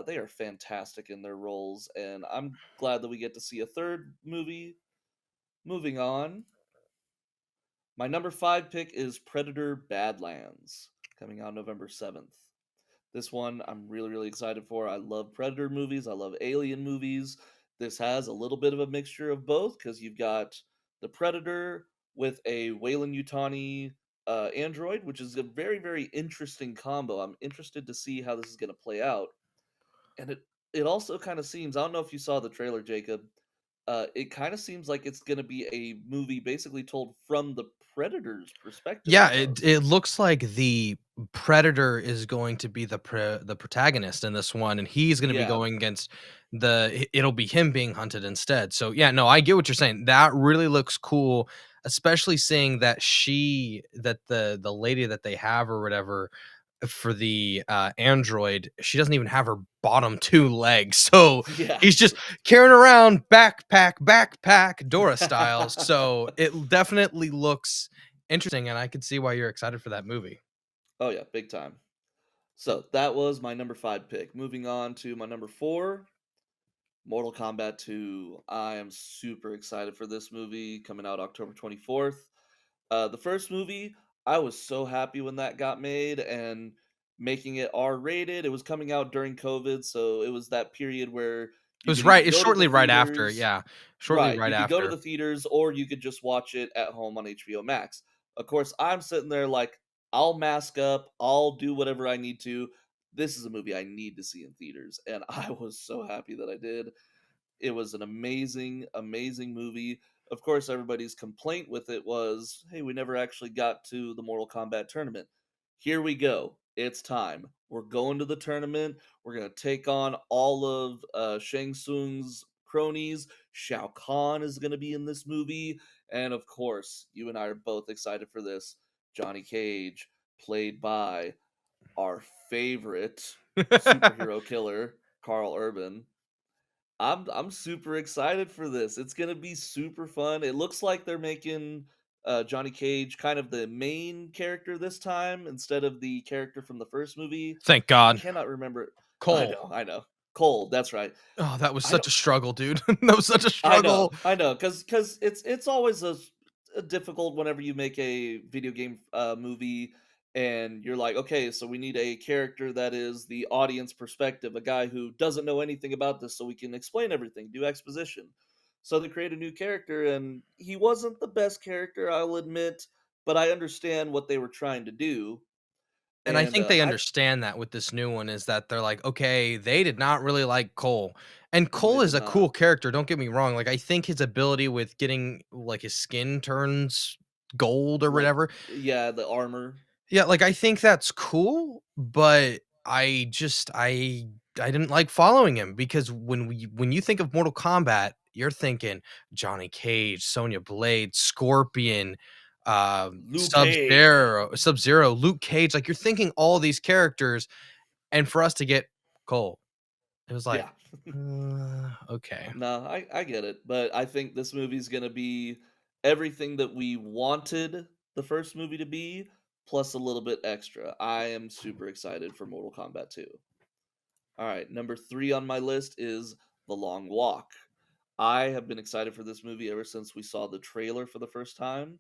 S2: they are fantastic in their roles, and I'm glad that we get to see a third movie. Moving on, my number 5 pick is Predator Badlands, coming out November 7th. This one I'm really, really excited for. I love Predator movies, I love Alien movies. This has a little bit of a mixture of both because you've got the Predator with a Wayland Yutani android, which is a very, very interesting combo. I'm interested to see how this is going to play out. And it also kind of seems, I don't know if you saw the trailer, Jacob. It kind of seems like it's going to be a movie basically told from the Predator's perspective
S1: Yeah, it
S2: almost.
S1: looks like the predator is going to be the protagonist in this one, and he's going to be
S2: Yeah,
S1: going against it'll be him being hunted instead. So yeah, no, I get what you're saying. That really looks cool, especially seeing that the lady that they have or whatever for the android, she doesn't even have her bottom 2 legs. So
S2: yeah.
S1: he's just carrying around backpack Dora style. So it definitely looks interesting, and I could see why you're excited for that movie.
S2: Oh yeah, big time. So that was my number 5 pick. Moving on to my number 4, Mortal Kombat 2. I am super excited for this movie coming out October 24th. The first movie, I was so happy when that got made and making it R rated. It was coming out during COVID, so it was that period where
S1: It
S2: you
S1: was
S2: could either
S1: right it's
S2: go to the
S1: shortly right after,
S2: theaters.
S1: yeah. Shortly
S2: Right,
S1: right
S2: you could go to
S1: after.
S2: the theaters or you could just watch it at home on HBO Max. Of course, I'm sitting there like, I'll mask up, I'll do whatever I need to. This is a movie I need to see in theaters, and I was so happy that I did. It was an amazing, amazing movie. Of course, everybody's complaint with it was, hey, we never actually got to the Mortal Kombat tournament. Here we go. It's time. We're going to the tournament. We're going to take on all of Shang Tsung's cronies. Shao Kahn is going to be in this movie. And of course, you and I are both excited for this. Johnny Cage, played by our favorite superhero killer, Carl Urban. I'm super excited for this. It's gonna be super fun. It looks like they're making Johnny Cage kind of the main character this time instead of the character from the first movie.
S1: Thank
S2: I
S1: God.
S2: cannot remember. I
S1: Cole.
S2: know, I know. Cole, that's right.
S1: Oh, that was
S2: I
S1: such
S2: don't.
S1: a struggle, dude. That was such a
S2: I know,
S1: struggle.
S2: I know, because it's always difficult whenever you make a video game movie and you're like, okay, so we need a character that is the audience perspective, a guy who doesn't know anything about this, so we can explain everything, do exposition. So they create a new character, and he wasn't the best character, I'll admit, but I understand what they were trying to do.
S1: And I
S2: And
S1: think they
S2: I
S1: understand that with this new one is that they're like, "Okay, they did not really like Cole." And
S2: they
S1: Cole is
S2: did
S1: a
S2: not.
S1: cool character, don't get me wrong, like, I think his ability with getting like, his skin turns gold or
S2: Like,
S1: whatever.
S2: yeah, the armor.
S1: Yeah, like, I think that's cool, but I didn't like following him because when you think of Mortal Kombat, you're thinking Johnny Cage, Sonya Blade, Scorpion,
S2: Liu Kang.
S1: Sub-Zero, Luke Cage, like, you're thinking all these characters, and for us to get Cole, it was like,
S2: Yeah.
S1: okay.
S2: No, I get it, but I think this movie's gonna be everything that we wanted the first movie to be, plus a little bit extra. I am super excited for Mortal Kombat 2. Alright, number 3 on my list is The Long Walk. I have been excited for this movie ever since we saw the trailer for the first time.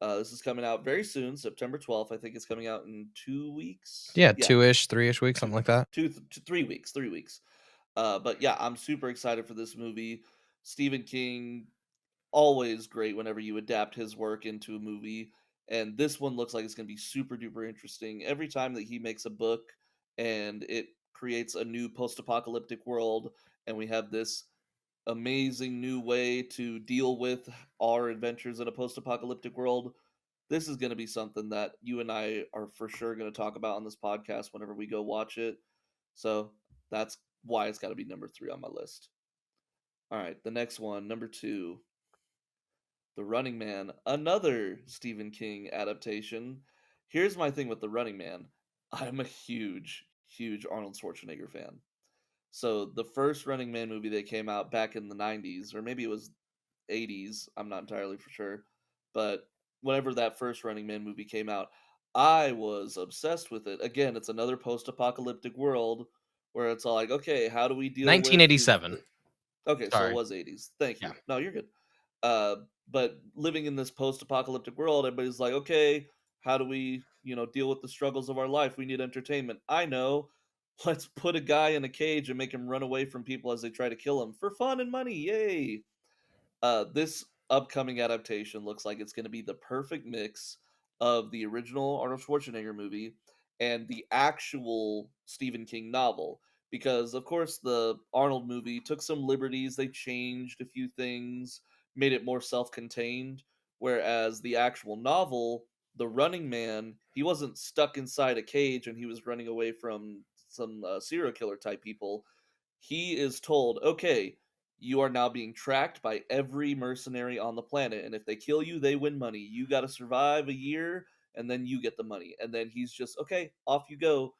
S2: This is coming out very soon, September 12th. I think it's coming out in 2 weeks.
S1: Yeah,
S2: Yeah,
S1: 2-ish, 3-ish weeks,
S2: two,
S1: something like that.
S2: 3 weeks, 3 weeks. But yeah, I'm super excited for this movie. Stephen King, always great whenever you adapt his work into a movie. And this one looks like it's going to be super duper interesting. Every time that he makes a book and it creates a new post apocalyptic world, and we have this amazing new way to deal with our adventures in a post apocalyptic world, this is going to be something that you and I are for sure going to talk about on this podcast whenever we go watch it. So that's why it's got to be number 3 on my list. All right, the next one, number 2, The Running Man, another Stephen King adaptation. Here's my thing with The Running Man. I'm a huge, huge Arnold Schwarzenegger fan. So the first Running Man movie that came out back in the 90s, or maybe it was 80s, I'm not entirely for sure, but whenever that first Running Man movie came out, I was obsessed with it. Again, it's another post-apocalyptic world where it's all like, okay, how do we deal with these?
S1: 1987.
S2: Okay, so it
S1: Sorry.
S2: was 80s. Thank
S1: Yeah.
S2: you. No, you're good. Uh, but living in this post-apocalyptic world, everybody's like, okay, how do we, deal with the struggles of our life? We need entertainment. I know. Let's put a guy in a cage and make him run away from people as they try to kill him for fun and money. Yay! This upcoming adaptation looks like it's going to be the perfect mix of the original Arnold Schwarzenegger movie and the actual Stephen King novel. Because, of course, the Arnold movie took some liberties, they changed a few things, made it more self contained. Whereas the actual novel, The Running Man, he wasn't stuck inside a cage and he was running away from some serial killer type people. He is told, okay, you are now being tracked by every mercenary on the planet, and if they kill you, they win money. You got to survive a year, and then you get the money. And then he's just, okay, off you go.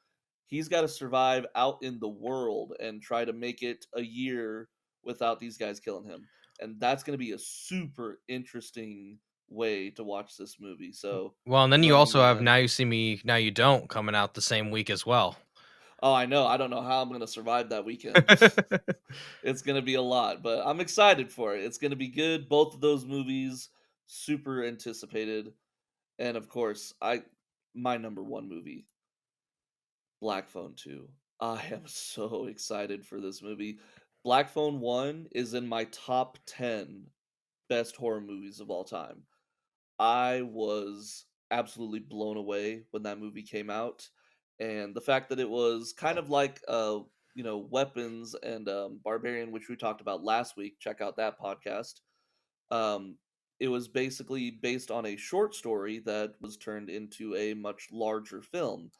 S2: He's got to survive out in the world and try to make it a year without these guys killing him. And that's going to be a super interesting way to watch this movie. So,
S1: Well, and
S2: The
S1: then you
S2: Running
S1: also have
S2: Man.
S1: Now You See Me, Now You Don't coming out the same week as well.
S2: Oh, I know. I don't know how I'm going to survive that weekend. It's gonna be a lot, but I'm excited for it. It's gonna be good. Both of those movies, super anticipated. And of course, I my number one movie, Black Phone 2. I am so excited for this movie. Black Phone 1 is in my top 10 best horror movies of all time. I was absolutely blown away when that movie came out, and the fact that it was kind of like, Weapons and, Barbarian, which we talked about last week, check out that podcast. Um, it was basically based on a short story that was turned into a much larger film,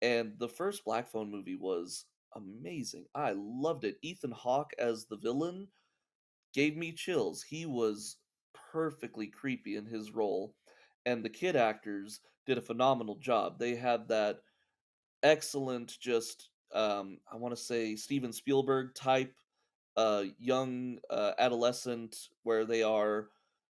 S2: and the first Black Phone movie was amazing. I loved it. Ethan Hawke as the villain gave me chills. He was perfectly creepy in his role, and the kid actors did a phenomenal job. They had that excellent, just I want to say Steven Spielberg type, young adolescent, where they are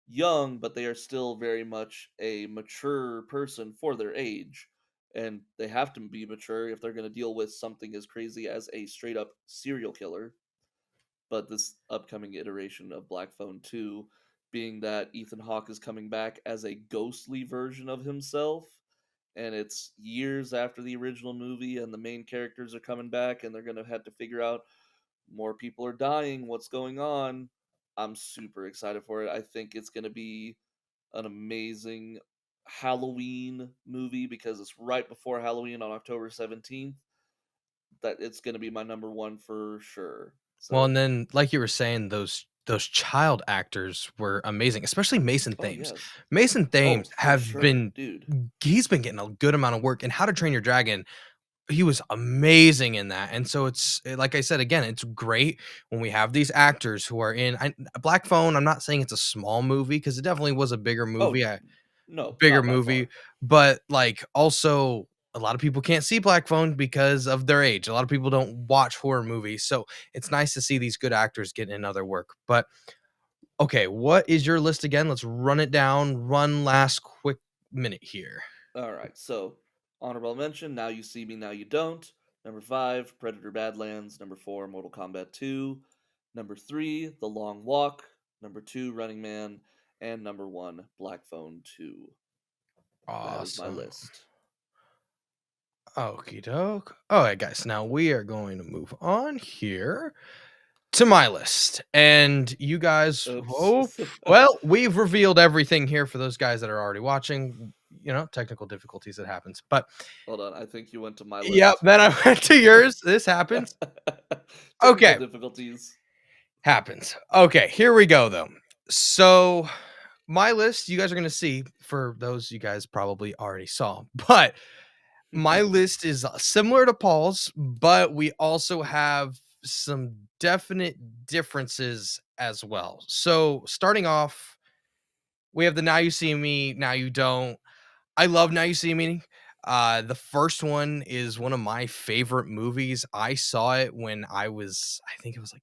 S2: young, but they are still very much a mature person for their age. And they have to be mature if they're going to deal with something as crazy as a straight up serial killer. But this upcoming iteration of Black Phone 2 being that Ethan Hawke is coming back as a ghostly version of himself, and it's years after the original movie, and the main characters are coming back, and they're gonna have to figure out more people are dying, what's going on. I'm super excited for it. I think it's gonna be an amazing Halloween movie because it's right before Halloween on October 17th. That it's gonna be my number one for sure.
S1: Well,
S2: So,
S1: and then, like you were saying, those child actors were amazing, especially Mason
S2: oh
S1: Thames.
S2: yes,
S1: Mason
S2: oh
S1: Thames
S2: for
S1: have
S2: sure,
S1: been
S2: dude.
S1: he's been getting a good amount of work, and How to Train Your Dragon, he was amazing in that, and so like I said, again, it's great when we have these actors who are in Black Phone. I'm not saying it's a small movie because it definitely was a
S2: Oh no,
S1: bigger
S2: not by
S1: movie,
S2: far.
S1: but, like, also, a lot of people can't see Black Phone because of their age. A lot of people don't watch horror movies, so it's nice to see these good actors getting in other work. But, okay, what is your list again? Let's run it down. One last quick minute here.
S2: All right, so honorable mention. Now you see me, now you don't. Number five, Predator Badlands. Number four, Mortal Kombat 2. Number three, The Long Walk. Number two, Running Man, and number one, Black Phone 2. That is my
S1: Awesome.
S2: list.
S1: Okie doke. Alright, guys, now we are going to move on here to my list. And you guys,
S2: Oops.
S1: oh, well, we've revealed everything here for those guys that are already watching. Technical difficulties, that happens. But
S2: Hold on, I think you went to my
S1: yep,
S2: list.
S1: then I went to yours. This happens.
S2: Technical
S1: Okay,
S2: difficulties.
S1: happens. Okay, here we go though. So my list, you guys are gonna see, for those you guys probably already saw, but my list is similar to Paul's, but we also have some definite differences as well. So starting off, we have the Now You See Me, Now You Don't. I love Now You See Me. The first one is one of my favorite movies. I saw it when I think it was like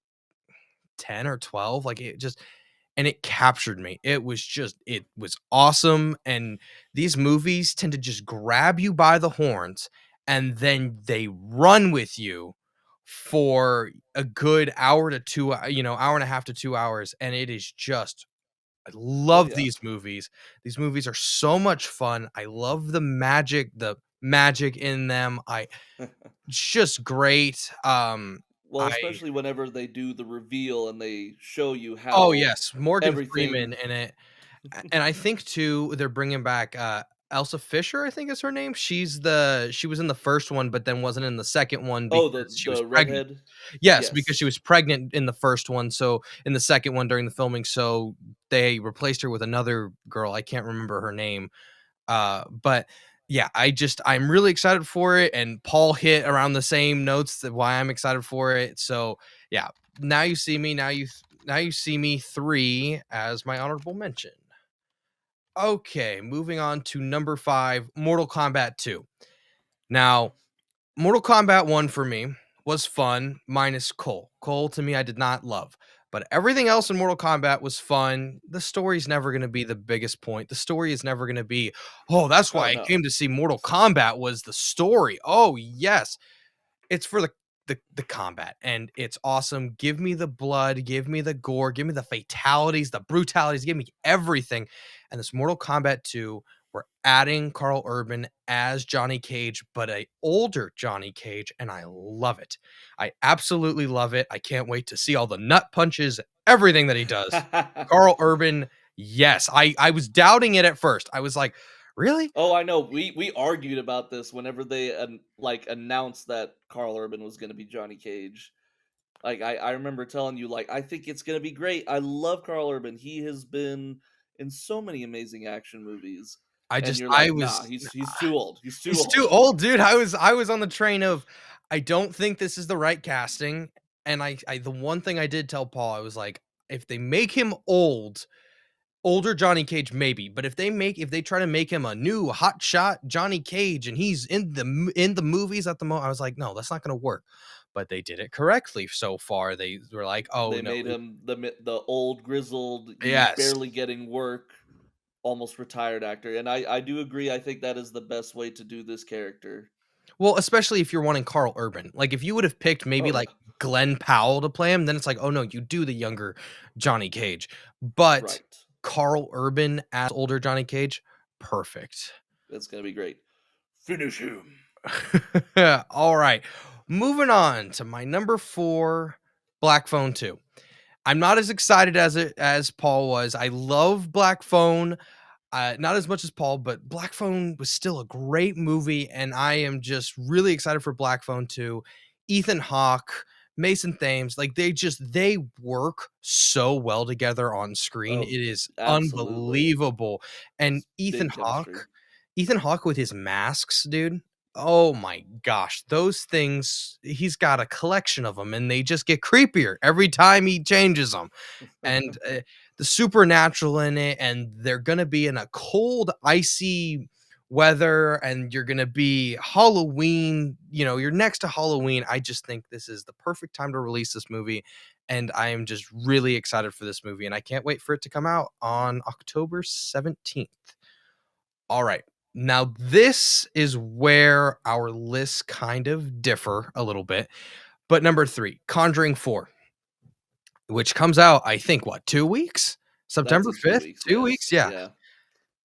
S1: 10 or 12. Like, and it captured me. It was awesome. And these movies tend to just grab you by the horns and then they run with you for a good hour to hour and a half to 2 hours. And it is just, I
S2: Oh
S1: love
S2: yeah.
S1: these movies. These movies are so much fun. I love the magic in them. It's just great.
S2: Well,
S1: I
S2: especially whenever they do the reveal and they show you
S1: Oh
S2: how
S1: yes, Morgan Freeman
S2: everything.
S1: in it. And I think too, they're bringing back, Elsa Fisher, I think is her name. She was in the first one, but then wasn't in the second one
S2: Oh,
S1: because she was
S2: the
S1: pregnant.
S2: redhead.
S1: Yes, because she
S2: Yes.
S1: was pregnant in the first one, so in the second one during the filming, so they replaced her with another girl. I can't remember her name. But yeah, I'm really excited for it, and Paul hit around the same notes that why I'm excited for it. So yeah, Now You See Me, Now You See Me 3 as my honorable mention. Okay, moving on to number 5, Mortal Kombat 2. Now, Mortal Kombat 1 for me was fun, minus Cole. Cole to me I did not love. But everything else in Mortal Kombat was fun. The story's never going to be the biggest point. The story is never going to be, "Oh, that's why
S2: Oh
S1: I came
S2: no.
S1: to see Mortal Kombat was the story." Oh, yes. It's for the combat, and it's awesome. Give me the blood, give me the gore, give me the fatalities, the brutalities, give me everything. And this Mortal Kombat 2, we're adding Carl Urban as Johnny Cage, but a older Johnny Cage, and I love it. I absolutely love it. I can't wait to see all the nut punches, everything that he does. Carl Urban, yes. I was doubting it at first. I was like, "Really?"
S2: Oh, I know. We argued about this whenever they like announced that Carl Urban was going to be Johnny Cage. Like I remember telling you like I think it's going to be great. I love Carl Urban. He has been in so many amazing action movies,
S1: I
S2: and
S1: just
S2: you're
S1: I
S2: like, "Nah,
S1: was
S2: he's too old. He's too
S1: He's
S2: old."
S1: too old, dude. I was on the train of, I don't think this is the right casting, and I the one thing I did tell Paul, I was like, if they make him older Johnny Cage, maybe, but if they try to make him a new hot shot Johnny Cage and he's in the movies at the moment, I was like, no, that's not gonna work. But they did it correctly so far. They were like, oh
S2: They
S1: no,
S2: made him the old grizzled, he's
S1: yes.
S2: barely getting work, almost retired actor. And I do agree. I think that is the best way to do this character.
S1: Well, especially if you're wanting Carl Urban. Like, if you would have picked maybe,
S2: Oh yeah.
S1: like, Glenn Powell to play him, then it's like, "Oh, no, you do the younger Johnny Cage." But
S2: Right.
S1: Carl Urban as older Johnny Cage, perfect.
S2: That's gonna be great. Finish him.
S1: All right. Moving on to my number 4, Black Phone 2. I'm not as excited as Paul was. I love Black Phone. Not as much as Paul, but Black Phone was still a great movie, and I am just really excited for Black Phone 2. Ethan Hawke, Mason Thames, like they work so well together on screen. It
S2: Oh,
S1: is
S2: absolutely.
S1: unbelievable. And
S2: Big chemistry.
S1: Ethan Hawke with his masks, dude. Oh my gosh, those things, he's got a collection of them and they just get creepier every time he changes them. And the supernatural in it, and they're gonna be in a cold, icy weather, and you're gonna be Halloween. You're next to Halloween. I just think this is the perfect time to release this movie, and I am just really excited for this movie, and I can't wait for it to come out on October 17th. All right. Now, this is where our lists kind of differ a little bit. But number 3, Conjuring 4, which comes out, I think, what, 2 weeks?
S2: That's
S1: September
S2: in 2
S1: 5th?
S2: weeks,
S1: 2 weeks?
S2: yes.
S1: Yeah.
S2: Yeah.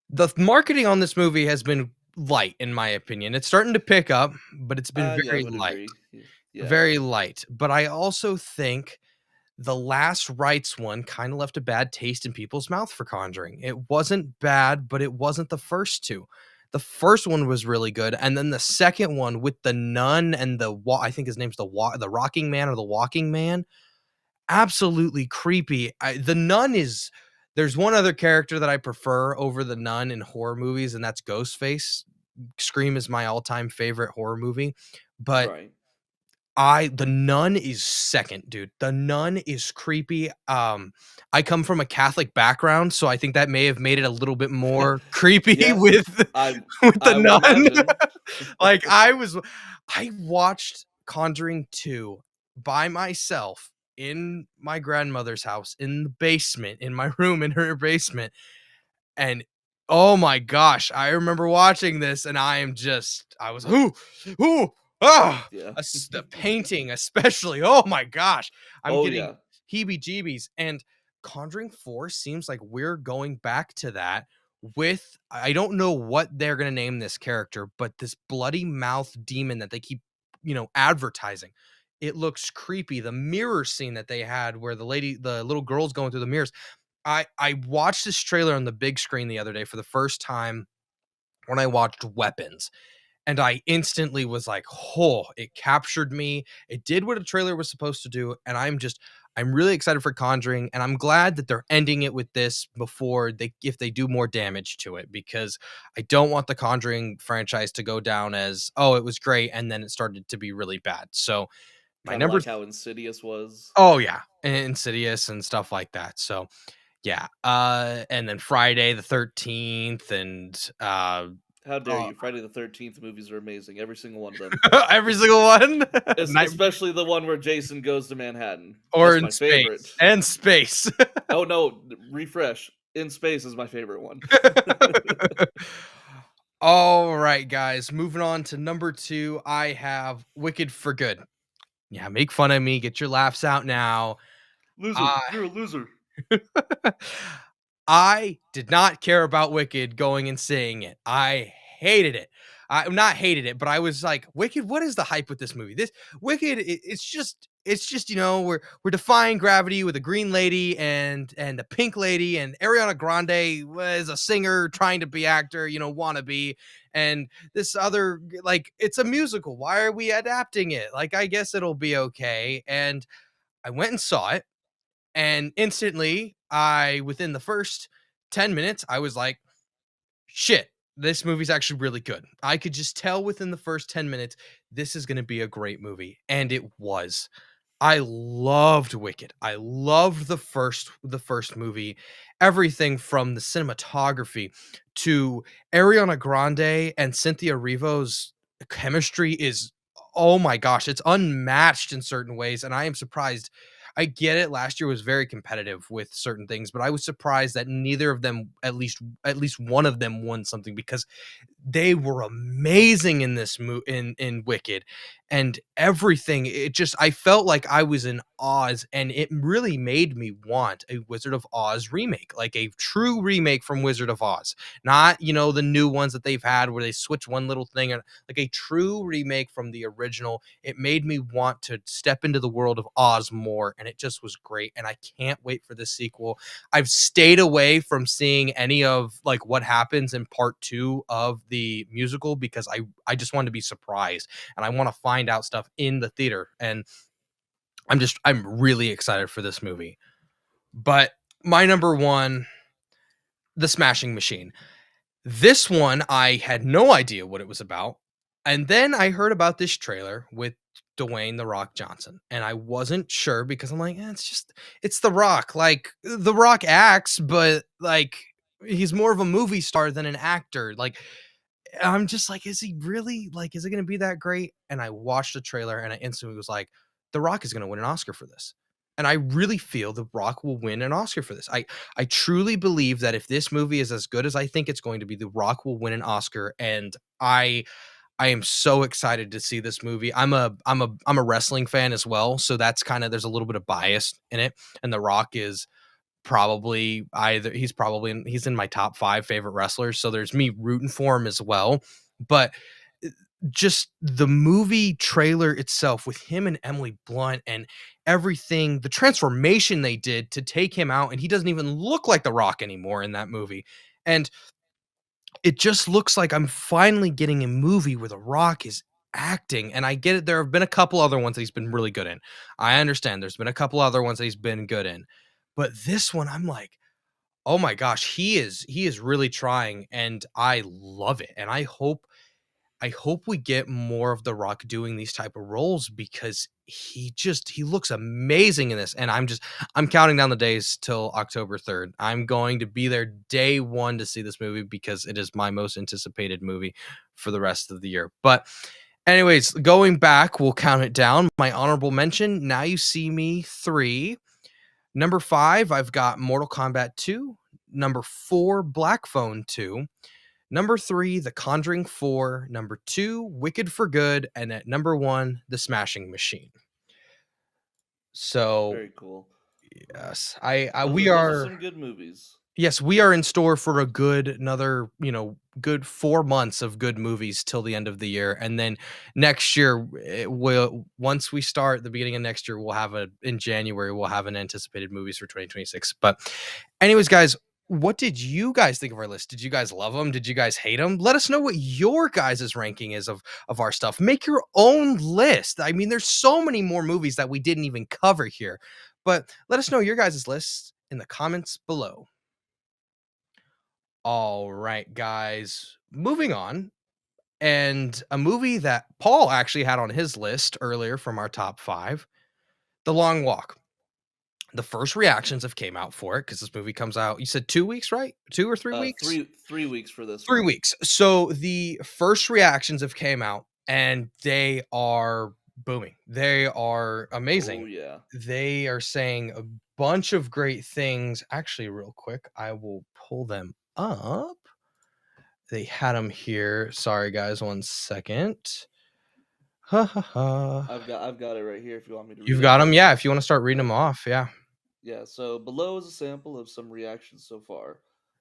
S1: The marketing on this movie has been light, in my opinion. It's starting to pick up, but it's been
S2: Yeah, I
S1: very
S2: would
S1: light.
S2: agree. Yeah.
S1: Very light. But I also think the Last Rites one kinda left a bad taste in people's mouth for Conjuring. It wasn't bad, but it wasn't the first 2. The first one was really good, and then the second one with the nun and I think his name's the Rocking Man or the Walking Man, absolutely creepy. The nun is There's one other character that I prefer over the nun in horror movies, and that's Ghostface. Scream is my all-time favorite horror movie, but
S2: Right.
S1: The Nun is second, dude. The Nun is creepy. I come from a Catholic background, so I think that may have made it a little bit more creepy
S2: Yeah.
S1: with
S2: I
S1: with the
S2: I would
S1: Nun.
S2: imagine.
S1: Like, I watched Conjuring 2 by myself in my grandmother's house, in the basement, in my room in her basement, and oh my gosh, I remember watching this and I was, "Ooh, ah,"
S2: Yeah.
S1: the painting especially, oh my gosh, I'm
S2: Oh,
S1: getting
S2: yeah.
S1: heebie-jeebies, and Conjuring 4 seems like we're going back to that with I don't know what they're gonna name this character, but this bloody mouth demon that they keep, advertising. It looks creepy. The mirror scene that they had where the little girl's going through the mirrors, I watched this trailer on the big screen the other day for the first time when I watched Weapons, and I instantly was like, "Oh, it captured me. It did what a trailer was supposed to do," and I'm really excited for Conjuring, and I'm glad that they're ending it with this before if they do more damage to it, because I don't want the Conjuring franchise to go down as, "Oh, it was great," and then it started to be really bad. So, my
S2: Kinda
S1: number
S2: like
S1: th
S2: how Insidious was.
S1: Oh, yeah, Insidious and stuff like that. So, yeah, and then Friday the 13th and,
S2: How dare
S1: uh,
S2: you? Friday the 13th movies are amazing, every single one of them.
S1: every single one. Night
S2: Especially the one where Jason goes to Manhattan.
S1: or
S2: That's
S1: in
S2: my favorite.
S1: space, and space.
S2: Oh, no, refresh. In Space is my favorite one.
S1: All right, guys, moving on to number 2, I have Wicked for Good. Yeah, make fun of me, get your laughs out now.
S2: Loser,
S1: I
S2: you're a loser.
S1: I did not care about Wicked going and seeing it. I hated it. I not hated it, but I was like, Wicked, what is the hype with this movie? This Wicked, it's just, we're defying gravity with a green lady and a pink lady, and Ariana Grande was a singer trying to be actor, wannabe, and this other, like, it's a musical. Why are we adapting it? Like, I guess it'll be okay. And I went and saw it, and instantly, within the first 10 minutes, I was like, shit, this movie's actually really good. I could just tell within the first 10 minutes, this is going to be a great movie. And it was. I loved Wicked. I loved the first movie. Everything from the cinematography to Ariana Grande and Cynthia Erivo's chemistry is, oh my gosh, it's unmatched in certain ways, and I am surprised. I get it. Last year was very competitive with certain things, but I was surprised that neither of them, at least one of them, won something, because they were amazing in this in Wicked, and everything. It just I felt like I was in Oz, and it really made me want a Wizard of Oz remake, like a true remake from Wizard of Oz, not the new ones that they've had where they switch one little thing, and like a true remake from the original. It made me want to step into the world of Oz more, and it just was great. And I can't wait for the sequel. I've stayed away from seeing any of like what happens in part 2 of the musical because I just want to be surprised, and I want to find out stuff in the theater, and I'm really excited for this movie. But my number 1, The Smashing Machine. This one I had no idea what it was about. And then I heard about this trailer with Dwayne The Rock Johnson, and I wasn't sure because I'm like, it's The Rock. Like The Rock acts, but like he's more of a movie star than an actor. Like I'm just like, is he really like, is it going to be that great? And I watched the trailer and I instantly was like, The Rock is going to win an Oscar for this. And I really feel The Rock will win an Oscar for this. I truly believe that if this movie is as good as I think it's going to be, The Rock will win an Oscar. And I am so excited to see this movie. I'm a wrestling fan as well, so that's kind of there's a little bit of bias in it. And The Rock is probably either he's in my top 5 favorite wrestlers, so there's me rooting for him as well. But just the movie trailer itself with him and Emily Blunt and everything, the transformation they did to take him out, and he doesn't even look like The Rock anymore in that movie. And it just looks like I'm finally getting a movie where The Rock is acting. And I get it, there have been a couple other ones that he's been really good in. I understand there's been a couple other ones that he's been good in. But this one, I'm like, oh my gosh, he is really trying, and I love it. And I hope we get more of The Rock doing these type of roles because he looks amazing in this. And I'm counting down the days till October 3rd. I'm going to be there day 1 to see this movie because it is my most anticipated movie for the rest of the year. But anyways, going back, we'll count it down. My honorable mention, Now You See Me 3. Number 5, I've got Mortal Kombat 2. Number 4, Black Phone 2. Number 3, The Conjuring 4. Number 2, Wicked for Good. And at number 1, The Smashing Machine. So,
S2: Very cool.
S1: yes, I
S2: Those
S1: we
S2: are those are
S1: are
S2: some good movies.
S1: yes, we are in store for a good another, good 4 months of good movies till the end of the year. And then next year it will once we start the beginning of next year, in January we'll have an anticipated movies for 2026. But anyways, guys, what did you guys think of our list? Did you guys love them? Did you guys hate them? Let us know what your guys' ranking is of our stuff. Make your own list. I mean, there's so many more movies that we didn't even cover here. But let us know your guys' lists in the comments below. All right, guys, moving on. And a movie that Paul actually had on his list earlier from our top 5, The Long Walk. The first reactions have came out for it because this movie comes out, you said 2 weeks, right? 2 or 3 weeks?
S2: 3 weeks for this
S1: 3
S2: one.
S1: weeks. So the first reactions have came out and they are booming. They are
S2: Oh
S1: amazing.
S2: yeah.
S1: They are saying a bunch of great things. Actually, real quick, I will pull them up. They had them here. Sorry, guys, 1 second. Ha ha ha.
S2: I've got it right here if you want me to read
S1: You've
S2: it.
S1: got them? Yeah, if you wanna start reading them
S2: Okay.
S1: off, yeah.
S2: Yeah, so below is a sample of some reactions so far.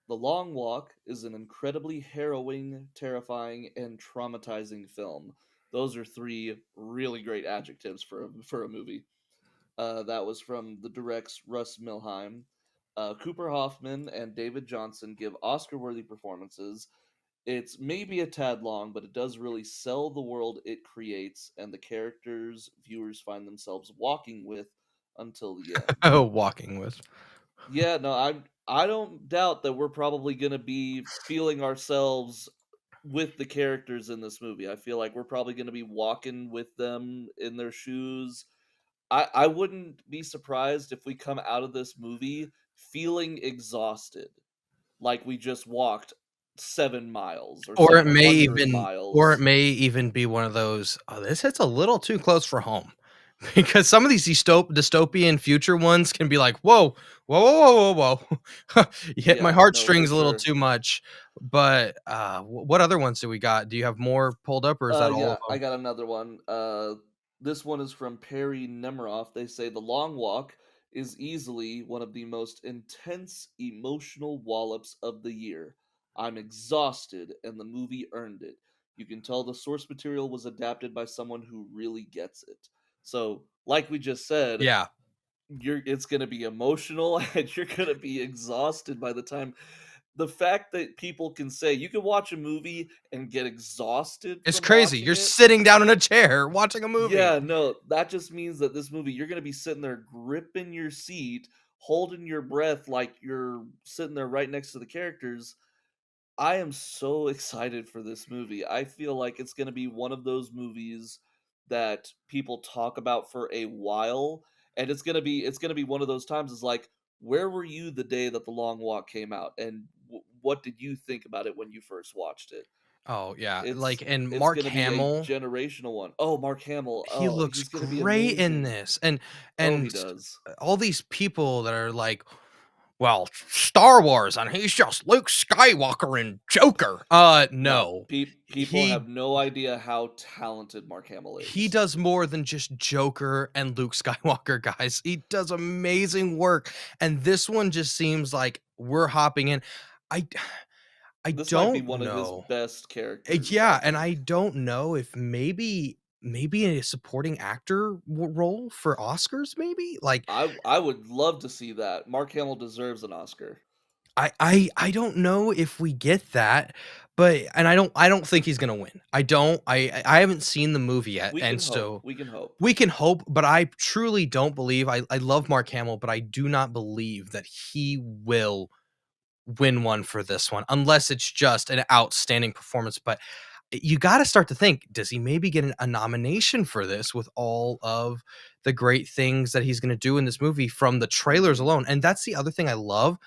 S2: The Long Walk is an incredibly harrowing, terrifying, and traumatizing film. Those are 3 really great adjectives for a movie. That was from the directs Russ Milheim. Cooper Hoffman and David Johnson give Oscar worthy performances. It's maybe a tad long, but it does really sell the world it creates and the characters viewers find themselves walking with until the end.
S1: Oh, walking with.
S2: Yeah, no, I don't doubt that we're probably gonna be feeling ourselves with the characters in this movie. I feel like we're probably gonna be walking with them in their shoes. I wouldn't be surprised if we come out of this movie feeling exhausted, like we just walked 7 miles or
S1: Or it may
S2: 700
S1: even or it
S2: miles.
S1: may even be one of those, "Oh, this hits a little too close for home." Because some of these dystopian future ones can be like, "Whoa, whoa, whoa, whoa, whoa, whoa." You hit my
S2: Yeah, no, for
S1: heartstrings a little
S2: sure.
S1: too much. But, what other ones do we got? Do you have more pulled up, or is that all of
S2: Yeah, I
S1: them?
S2: got another one. This one is from Perry Nemiroff. They say The Long Walk is easily one of the most intense emotional wallops of the year. I'm exhausted, and the movie earned it. You can tell the source material was adapted by someone who really gets it. So, like we just said,
S1: Yeah.
S2: it's gonna be emotional and you're gonna be exhausted by the time. The fact that people can say you can watch a movie and get exhausted
S1: It's
S2: from
S1: crazy.
S2: watching
S1: You're
S2: it.
S1: sitting down in a chair watching a movie.
S2: Yeah, no, that just means that this movie, you're gonna be sitting there gripping your seat, holding your breath like you're sitting there right next to the characters. I am so excited for this movie. I feel like it's going to be one of those movies that people talk about for a while, and it's going to be one of those times is like, where were you the day that The Long Walk came out, and what did you think about it when you first watched it?
S1: Oh, yeah.
S2: It's
S1: Like, and
S2: it's
S1: Mark
S2: going to be a
S1: Hamill,
S2: generational one. Oh, Mark Hamill.
S1: he
S2: Oh,
S1: looks
S2: he's going to be
S1: great in
S2: amazing.
S1: this,
S2: Oh, he
S1: and
S2: does.
S1: all these people that are like, "Well, Star Wars, and he's just Luke Skywalker and Joker."
S2: No,
S1: No.
S2: people
S1: He
S2: have no idea how talented Mark Hamill
S1: he
S2: is.
S1: does more than just Joker and Luke Skywalker, guys. He does amazing work, and this one just seems like we're hopping in. I I
S2: This might be
S1: don't
S2: one of his
S1: know.
S2: best characters, I
S1: Yeah, and I
S2: think.
S1: don't know if maybe a supporting actor role for Oscars, maybe? Like,
S2: I would love to see that. Mark Hamill deserves an Oscar.
S1: I don't know if we get that, but and I don't think he's gonna win. I don't. I haven't seen the movie yet,
S2: We can
S1: and
S2: hope.
S1: so
S2: We can hope.
S1: we can hope, but I truly don't believe. I love Mark Hamill, but I do not believe that he will win one for this one, unless it's just an outstanding performance. But you got to start to think: does he maybe get a nomination for this with all of the great things that he's going to do in this movie from the trailers
S2: Mhm.
S1: alone? And that's the other thing I love.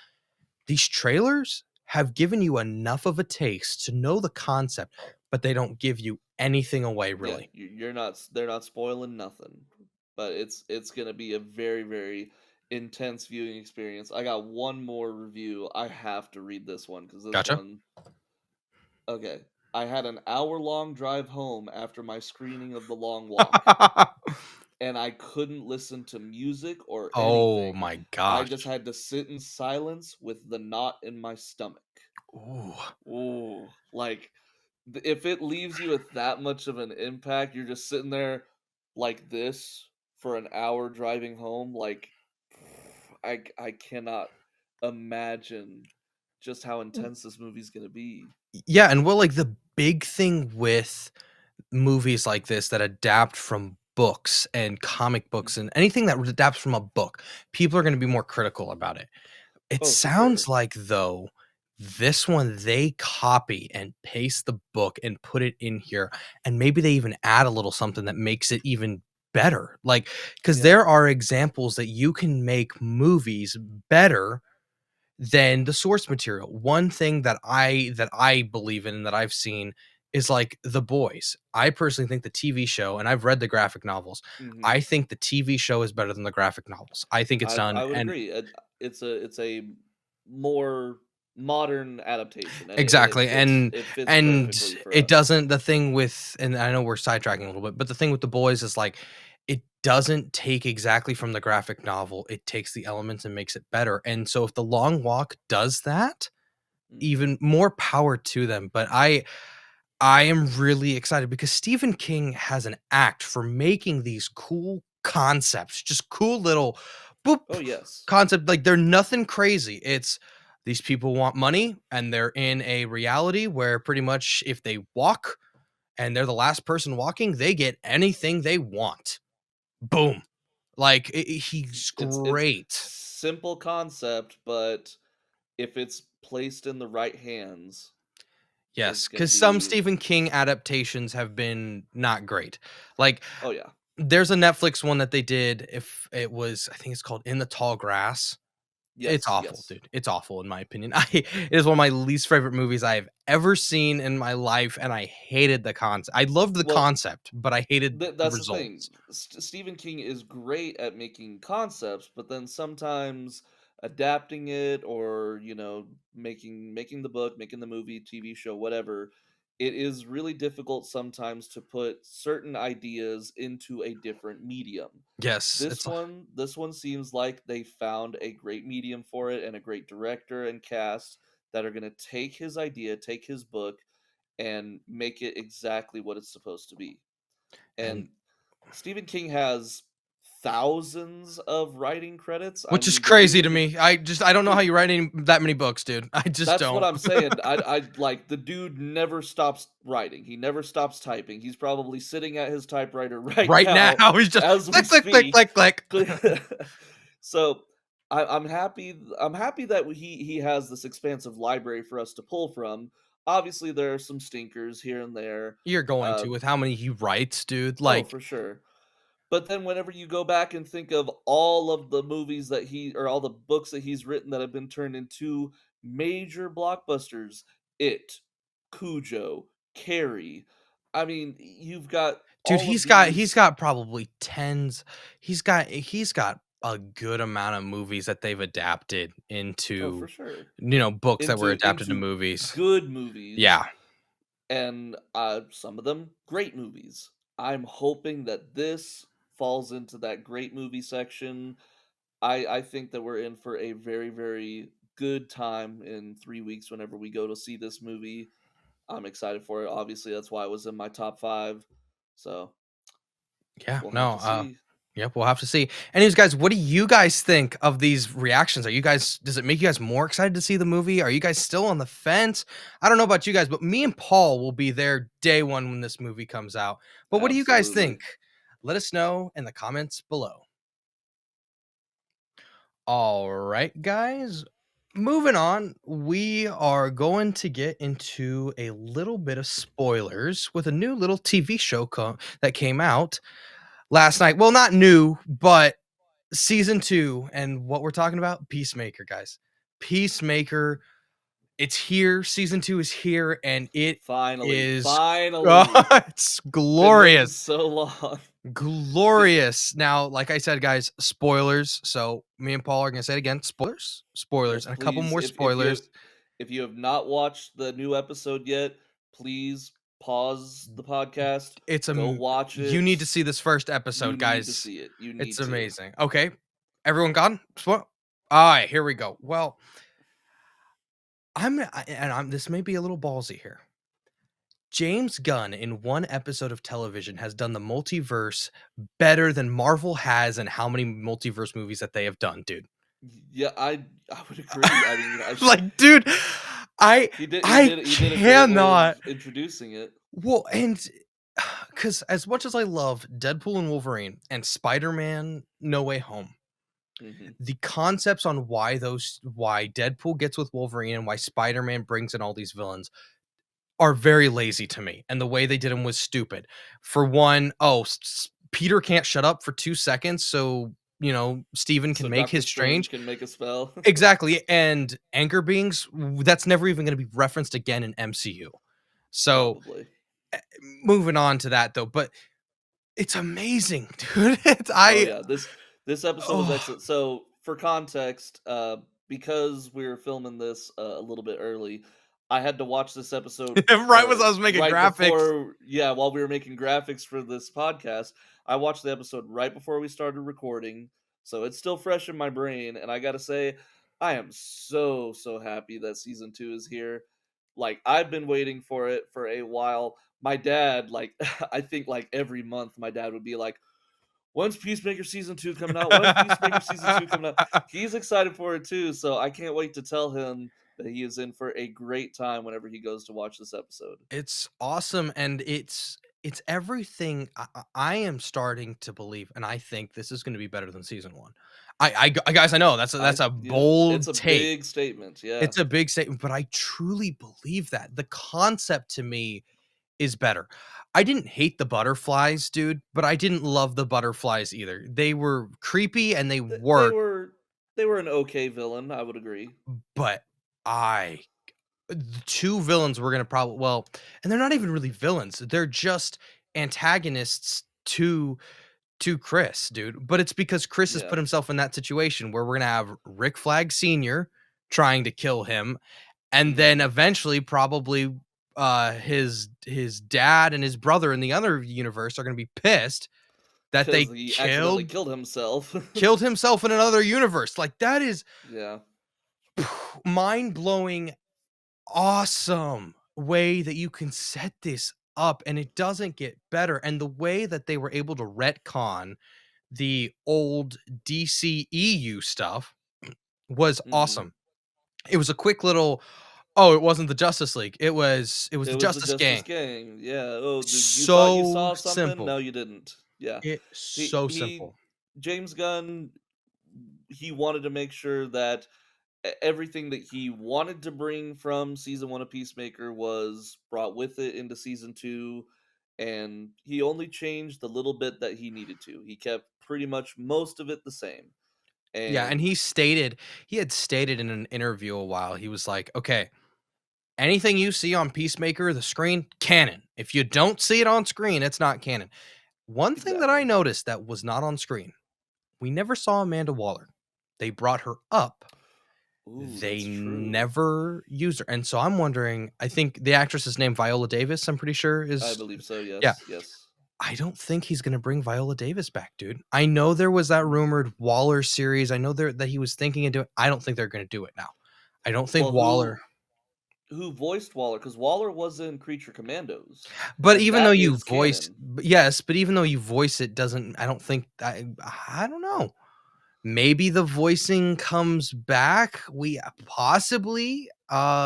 S1: These trailers have given you enough of a taste to know the concept, but they don't give you anything away,
S2: Yeah,
S1: really.
S2: you're not they're not spoiling nothing. But it's going to be a very very intense viewing experience. I got one more review. I have to read this one cuz this
S1: Gotcha.
S2: one. Okay. I had an hour-long drive home after my screening of The Long Walk, and I couldn't listen to music or
S1: Oh
S2: anything.
S1: my
S2: I just
S1: gosh.
S2: had to sit in silence with the knot in my stomach.
S1: Ooh.
S2: Ooh, like if it leaves you with that much of an impact, you're just sitting there like this for an hour driving home. Like I cannot imagine just how intense this movie's gonna be.
S1: Yeah, and well, like the big thing with movies like this that adapt from books and comic books and anything that adapts from a book, people are going to be more critical about it. It
S2: Oh, for
S1: sounds
S2: sure.
S1: like though this one they copy and paste the book and put it in here, and maybe they even add a little something that makes it even better. Like, because
S2: Yeah.
S1: there are examples that you can make movies better than the source material. One thing that I believe in and that I've seen is like The Boys. I personally think the TV show, and I've read the graphic novels.
S2: Mhm.
S1: I think the TV show is better than the graphic novels. I think it's done
S2: I would
S1: and
S2: agree. It's a more modern adaptation, and
S1: exactly,
S2: it fits
S1: and
S2: perfectly for
S1: it
S2: us.
S1: doesn't the thing with and I know we're sidetracking a little bit, but the thing with The Boys is like it doesn't take exactly from the graphic novel. It takes the elements and makes it better. And so if The Long Walk does that,
S2: Mhm.
S1: even more power to them. But I am really excited because Stephen King has an act for making these cool concepts, just cool little boop
S2: Oh yes.
S1: concept. Like they're nothing crazy. It's these people want money and they're in a reality where pretty much if they walk and they're the last person walking, they get anything they want. Boom. Like he's
S2: It's
S1: great.
S2: simple concept, but if it's placed in the right hands, it's
S1: Yes,
S2: gonna
S1: because some
S2: be.
S1: Stephen King adaptations have been not great. Like
S2: Oh yeah.
S1: there's a Netflix one that they did, if it was I think it's called In the Tall Grass, It's
S2: Yes,
S1: awful,
S2: yes.
S1: dude. It's awful in my opinion. It is one of my least favorite movies I have ever seen in my life, and I hated the concept. I loved the
S2: Well,
S1: concept, but I hated the
S2: that's the thing.
S1: results.
S2: Stephen King is great at making concepts, but then sometimes adapting it, or making the book, making the movie, TV show, whatever. It is really difficult sometimes to put certain ideas into a different medium.
S1: Yes,
S2: This one seems like they found a great medium for it, and a great director and cast that are going to take his idea, take his book, and make it exactly what it's supposed to be.
S1: and
S2: And Stephen King has thousands of writing credits. I
S1: which is
S2: mean, the
S1: crazy to
S2: dude
S1: me. I don't know how
S2: dude,
S1: you write that many books, dude. I just
S2: that's what
S1: don't.
S2: I'm saying. I like, the dude never stops writing. He never stops typing. He's probably sitting at his typewriter right
S1: Right now,
S2: now
S1: he's just
S2: as we
S1: click, click, click,
S2: speak.
S1: click, click.
S2: So I'm happy. I'm happy that he has this expansive library for us to pull from. Obviously, there are some stinkers here and there.
S1: You're going
S2: Uh,
S1: to with how many he writes, dude.
S2: oh,
S1: Like,
S2: for sure. But then whenever you go back and think of all of the movies that or all the books that he's written that have been turned into major blockbusters, It, Cujo, Carrie. I mean, you've got
S1: dude,
S2: all of
S1: he's
S2: these.
S1: got probably tens. He's got a good amount of movies that they've adapted
S2: Oh, for
S1: into,
S2: sure.
S1: books that were adapted to
S2: Into
S1: movies.
S2: good movies,
S1: Yeah.
S2: and some of them great movies. I'm hoping that this falls into that great movie section. I think that we're in for a very, very good time in 3 weeks whenever we go to see this movie. I'm excited for it. Obviously, that's why it was in my top five. So
S1: Yeah,
S2: we'll have
S1: no,
S2: to see.
S1: yep, we'll have to see. Anyways, guys, what do you guys think of these reactions? Does it make you guys more excited to see the movie? Are you guys still on the fence? I don't know about you guys, but me and Paul will be there day one when this movie comes out. But what do you guys
S2: Absolutely.
S1: think? Let us know in the comments below. All right, guys. Moving on, we are going to get into a little bit of spoilers with a new little TV show that came out last night. Well, not new, but season 2, and what we're talking about, Peacemaker, guys. Peacemaker, it's here. Season 2 is here, and it
S2: Finally,
S1: is
S2: finally.
S1: it's
S2: Been waiting
S1: glorious.
S2: so long. The
S1: Glorious. Now, like I said, guys, spoilers. So me and Paul are gonna say it again. Spoilers, spoilers,
S2: Yes,
S1: and a couple
S2: please.
S1: more spoilers.
S2: If you have not watched the new episode yet, please pause the podcast.
S1: It's
S2: Go watch
S1: you
S2: it.
S1: need to see this first
S2: You
S1: episode,
S2: need to
S1: guys.
S2: see it. You
S1: It's
S2: need to.
S1: amazing. Okay, everyone gone? All right, here we go. Well, I'm this may be a little ballsy here. James Gunn in one episode of television has done the multiverse better than Marvel has and how many multiverse movies that they have done, dude.
S2: Yeah, I would agree. I mean,
S1: Like, dude, I
S2: he did a great way
S1: cannot.
S2: of introducing it.
S1: Well, and because as much as I love Deadpool and Wolverine and Spider-Man No Way Home,
S2: Hmm.
S1: the concepts on why Deadpool gets with Wolverine and why Spider-Man brings in all these villains are very lazy to me, and the way they did them was stupid. For one, Peter can't shut up for 2 seconds, so, Steven can
S2: So
S1: make
S2: Doctor
S1: his
S2: Strange
S1: strange.
S2: can make a spell.
S1: Exactly, and Anchor Beings, that's never even gonna be referenced again in MCU. So,
S2: Probably.
S1: moving on to that, though, but it's amazing, dude.
S2: Oh yeah, this episode was
S1: Oh,
S2: excellent. So for context, because we were filming this a little bit early, I had to watch this episode
S1: right as I was making
S2: right
S1: graphics.
S2: before. Yeah, while we were making graphics for this podcast, I watched the episode right before we started recording, so it's still fresh in my brain. And I gotta say, I am so happy that season 2 is here. Like, I've been waiting for it for a while. My dad, like, I think like every month, my dad would be like, when's Peacemaker season 2 coming out? When's Peacemaker season 2 coming out? He's excited for it too, so I can't wait to tell him that he is in for a great time whenever he goes to watch this episode.
S1: It's awesome, and it's everything I am starting to believe, and I think this is gonna be better than season 1. Guys, I know that's a
S2: It's
S1: bold
S2: a
S1: take.
S2: big statement, yeah.
S1: It's a big statement, but I truly believe that. The concept to me is better. I didn't hate the butterflies, dude, but I didn't love the butterflies either. They were creepy and they
S2: They
S1: worked.
S2: were. They were an okay villain, I would agree.
S1: but I the 2 villains we're gonna probably well, and they're not even really villains, they're just antagonists to Chris, dude, but it's because Chris has
S2: Yeah.
S1: put himself in that situation where we're gonna have Rick Flag Senior trying to kill him, and then
S2: Mhm.
S1: eventually probably, his dad and his brother in the other universe are gonna be pissed that
S2: 'Cause
S1: they
S2: he accidentally
S1: killed
S2: killed himself.
S1: killed himself in another universe, like, that is
S2: Yeah.
S1: mind-blowing awesome way that you can set this up, and it doesn't get better, and the way that they were able to retcon the old DCEU stuff was
S2: Mhm.
S1: awesome. It was a quick little, "Oh, it wasn't the Justice League, it was
S2: It
S1: the
S2: was the
S1: Justice
S2: Justice
S1: Gang."
S2: Gang. Yeah. Oh, did you thought you
S1: So
S2: saw something?
S1: simple.
S2: No, you didn't. Yeah.
S1: It's
S2: He
S1: so
S2: he
S1: simple.
S2: James Gunn, he wanted to make sure that everything that he wanted to bring from season 1 of Peacemaker was brought with it into season 2, and he only changed the little bit that he needed to. He kept pretty much most of it the same.
S1: Yeah, and
S2: And
S1: he had stated in an interview a while, he was like, "Okay, anything you see on Peacemaker, the screen, canon. If you don't see it on screen, it's not canon." One thing that I
S2: exactly.
S1: noticed that was not on screen, we never saw Amanda Waller. They brought her up.
S2: Ooh,
S1: They
S2: that's true.
S1: never used her. And so I'm wondering, I think the actress is named Viola Davis, I'm pretty sure
S2: I
S1: is
S2: believe so.
S1: yeah.
S2: Yes. Yes.
S1: I don't think he's gonna bring Viola Davis back, dude. I know there was that
S2: Mm.
S1: rumored Waller series. I know that he was thinking of doing I don't think they're gonna do it now. I don't think
S2: Well,
S1: Waller
S2: who voiced Waller? Because Waller was in Creature Commandos,
S1: but
S2: and
S1: even though
S2: that
S1: you
S2: is
S1: voice
S2: canon.
S1: yes, but even though you voice it doesn't I don't think I don't know. Maybe the voicing comes back. We possibly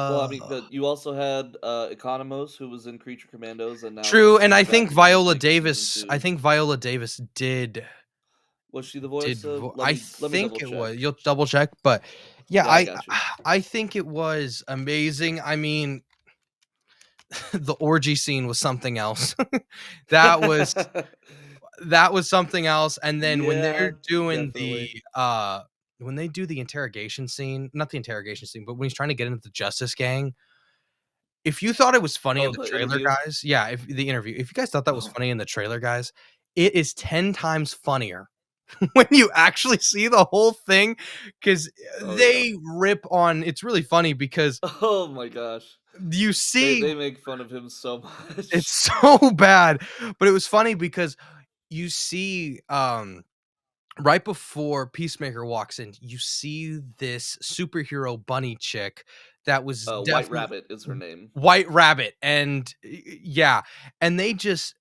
S2: Well, I mean, but you also had Economos, who was in Creature Commandos, and now
S1: true,
S2: he's
S1: and
S2: back in Peacemaker season
S1: I
S2: 2.
S1: think Viola Davis
S2: Was she the voice of? Let
S1: I
S2: me
S1: think
S2: double
S1: it
S2: check.
S1: was you'll double check, but yeah,
S2: Yeah, I got you.
S1: I think it was amazing. I mean, the orgy scene was something else. That was that was something else, and then
S2: Yeah, definitely.
S1: when they do the interrogation scene, not the interrogation scene, but when he's trying to get into the Justice Gang, if you thought it was funny in
S2: Oh,
S1: the
S2: the
S1: trailer,
S2: interview.
S1: guys yeah, if the interview, if you guys thought that was
S2: Oh,
S1: funny in the trailer, guys, it is 10 times funnier when you actually see the whole thing, 'cause,
S2: oh yeah.
S1: they rip on it's really funny because
S2: Oh my gosh,
S1: you
S2: they
S1: see
S2: they make fun of him so
S1: it's
S2: much.
S1: so bad, but it was funny because you see, right before Peacemaker walks in, you see this superhero bunny chick that was
S2: White
S1: definitely
S2: Rabbit is her name.
S1: White Rabbit, and yeah, and they just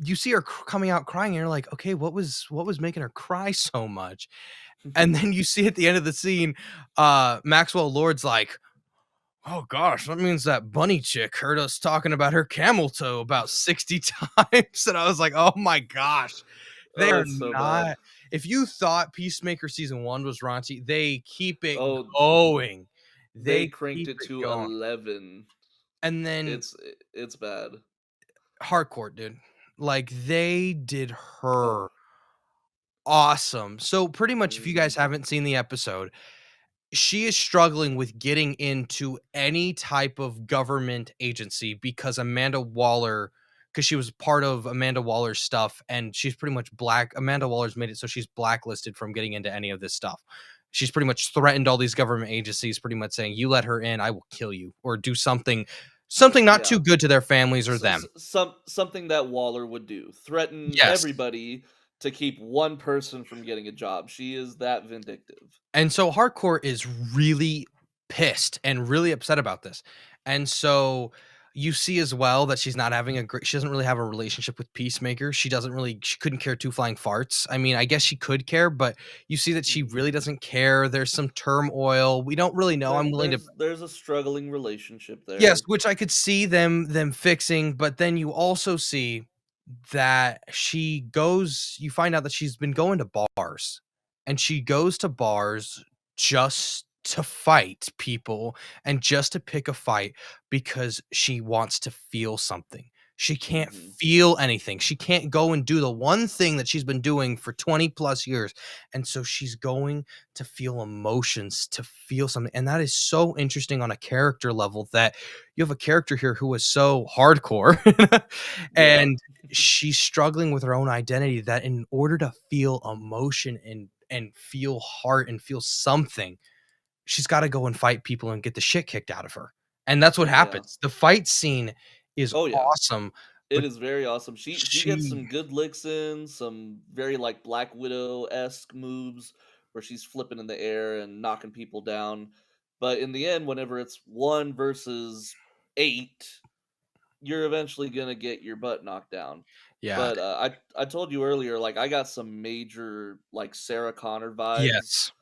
S1: you see her coming out crying, and you're like, "Okay, what was making her cry so much?" And then you see at the end of the scene, Maxwell Lord's like, "Oh gosh, that means that bunny chick heard us talking about her camel toe about 60 times." And I was like, "Oh my gosh." They
S2: Oh,
S1: are
S2: it's so bad.
S1: not if you thought Peacemaker season 1 was raunchy, they keep it
S2: Oh,
S1: going.
S2: they
S1: They
S2: cranked
S1: keep
S2: it
S1: it
S2: to
S1: going.
S2: 11.
S1: And then
S2: It's bad.
S1: Hardcore, dude. Like, they did
S2: Oh.
S1: her awesome. So, pretty much, if you guys
S2: Mhm.
S1: haven't seen the episode, she is struggling with getting into any type of government agency because Amanda Waller, because she was part of Amanda Waller's stuff, and she's pretty much Amanda Waller's made it so she's blacklisted from getting into any of this stuff. She's pretty much threatened all these government agencies, pretty much saying, "You let her in, I will kill you," or do something not
S2: Yeah.
S1: too good to their families or them.
S2: Something that Waller would do. Threaten
S1: Yes.
S2: everybody to keep one person from getting a job. She is that vindictive.
S1: And so Hardcore is really pissed and really upset about this. And so you see as well that she doesn't really have a relationship with Peacemaker. She couldn't care two flying farts. I mean, I guess she could care, but you see that she
S2: Mhm.
S1: really doesn't care. There's some turmoil. We don't really know. I'm willing to
S2: There's a struggling relationship
S1: yes,
S2: there.
S1: which I could see them fixing, but then you also see that you find out that she's been going to bars, and she goes to bars just to fight people and just to pick a fight because she wants to feel something. She can't
S2: Mhm.
S1: feel anything. She can't go and do the one thing that she's been doing for 20 plus years. And so she's going to feel emotions, to feel something. And that is so interesting on a character level that you have a character here who is so hardcore
S2: Yeah.
S1: and she's struggling with her own identity that in order to feel emotion and feel heart and feel something, she's got to go and fight people and get the shit kicked out of her. And that's what
S2: Yeah.
S1: happens. The fight scene is
S2: Oh, yeah.
S1: awesome,
S2: It
S1: but
S2: is very awesome. She gets
S1: she
S2: some good licks in, some very, like, Black Widow-esque moves where she's flipping in the air and knocking people down, but in the end, whenever it's 1 versus 8, you're eventually gonna get your butt knocked down.
S1: yeah,
S2: But, I told you earlier, like, I got some major, like, Sarah Connor vibes,
S1: yes,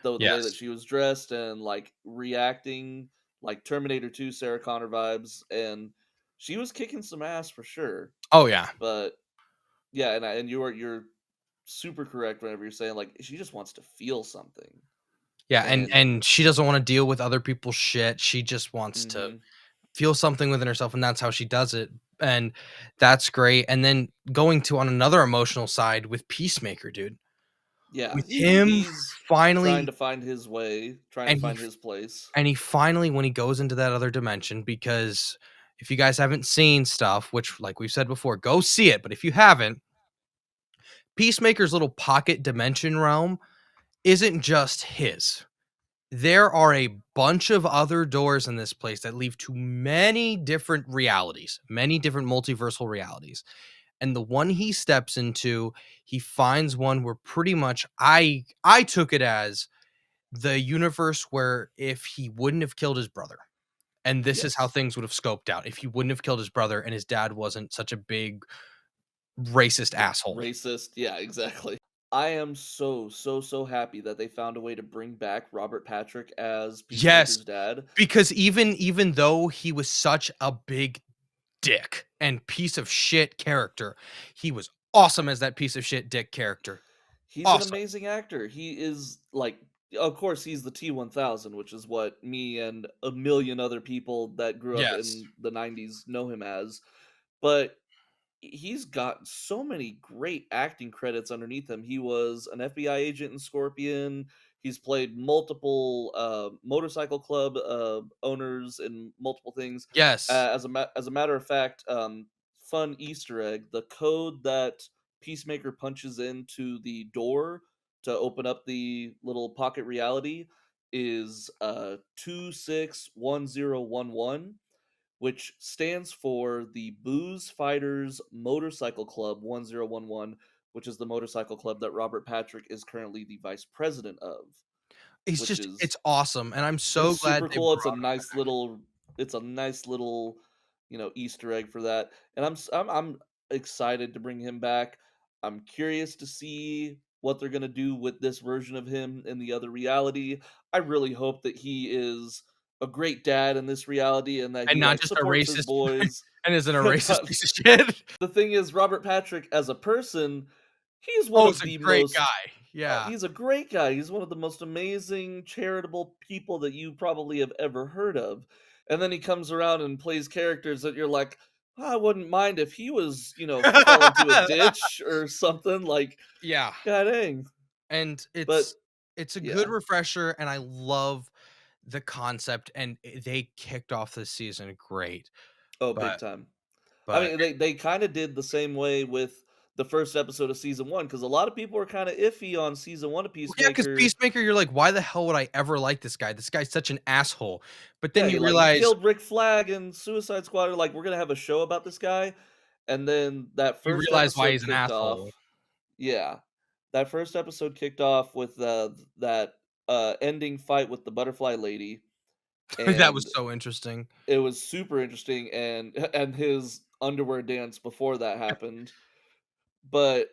S2: though the way that
S1: yes.
S2: she was dressed and, like, reacting, like Terminator 2 Sarah Connor vibes, and she was kicking some ass for sure.
S1: Oh, yeah.
S2: But yeah, and you're super correct whenever you're saying, like, she just wants to feel something.
S1: Yeah,
S2: And
S1: and she doesn't wanna deal with other people's shit, she just wants to
S2: mhm.
S1: feel something within herself, and that's how she does it, and that's great, and then going to on another emotional side with Peacemaker, dude.
S2: Yeah,
S1: With him
S2: he's trying
S1: finally
S2: to find his way, trying to
S1: and he
S2: find his place.
S1: and he finally when he goes into that other dimension because if you guys haven't seen stuff, which, like we've said before, go see it, but if you haven't, Peacemaker's little pocket dimension realm isn't just his. There are a bunch of other doors in this place that lead to many different realities, many different multiversal realities. And the one he steps into, he finds one where pretty much I took it as the universe where if he wouldn't have killed his brother, and this is how
S2: Yes.
S1: things would have scoped out if he wouldn't have killed his brother and his dad wasn't such a big racist asshole.
S2: Racist, yeah, exactly. I am so, so, so happy that they found a way to bring back Robert Patrick as
S1: Yes,
S2: Peacemaker's dad.
S1: because even though he was such a big dick and piece of shit character, he was awesome as that piece of shit dick character.
S2: He's an
S1: Awesome.
S2: amazing actor. He is like, of course, he's the T-1000, which is what me and a million other people that grew up
S1: Yes.
S2: in the 90s know him as. But he's got so many great acting credits underneath him. He was an FBI agent in Scorpion. He's played multiple motorcycle club owners in multiple things.
S1: Yes.
S2: As a matter of fact, fun Easter egg: the code that Peacemaker punches into the door to open up the little pocket reality is 261011, which stands for the Booze Fighters Motorcycle Club 1011, which is the motorcycle club that Robert Patrick is currently the vice president of,
S1: It's
S2: which
S1: just
S2: is
S1: it's awesome, and I'm
S2: it's
S1: so glad
S2: super
S1: they
S2: cool.
S1: brought him
S2: It's a nice little, Easter egg for that. And I'm excited to bring him back. I'm curious to see what they're going to do with this version of him in the other reality. I really hope that he is a great dad in this reality and that
S1: and
S2: he
S1: not
S2: like
S1: just a
S2: supports his
S1: racist
S2: boys.
S1: and isn't a racist
S2: But
S1: piece of shit.
S2: the thing is, Robert Patrick as a person, he is one
S1: Oh,
S2: of
S1: he's a
S2: the
S1: great
S2: most
S1: guy. Yeah.
S2: he's a great guy. He's one of the most amazing, charitable people that you probably have ever heard of. And then he comes around and plays characters that you're like, "Oh, I wouldn't mind if he was, fell into a ditch or something." Like,
S1: Yeah,
S2: God dang.
S1: and
S2: But
S1: it's a good
S2: yeah.
S1: refresher, and I love the concept, and they kicked off this season great,
S2: Oh,
S1: but
S2: big time. I
S1: but
S2: mean, they kind of did the same way with the first episode of season one because a lot of people were kind of iffy on season one of
S1: well, yeah, because
S2: Peacemaker.
S1: Peacemaker, you're like, "Why the hell would I ever like this guy? This guy's such an asshole." But then
S2: Yeah,
S1: you
S2: he
S1: realize
S2: killed Rick Flag and Suicide Squad. Like, we're gonna have a show about this guy, and then that
S1: you
S2: first
S1: realize why
S2: episode
S1: he's an
S2: kicked off.
S1: asshole.
S2: Yeah, that first episode kicked off with that ending fight with the butterfly lady,
S1: That was
S2: and
S1: so interesting.
S2: it was super interesting. And his underwear dance before that happened, but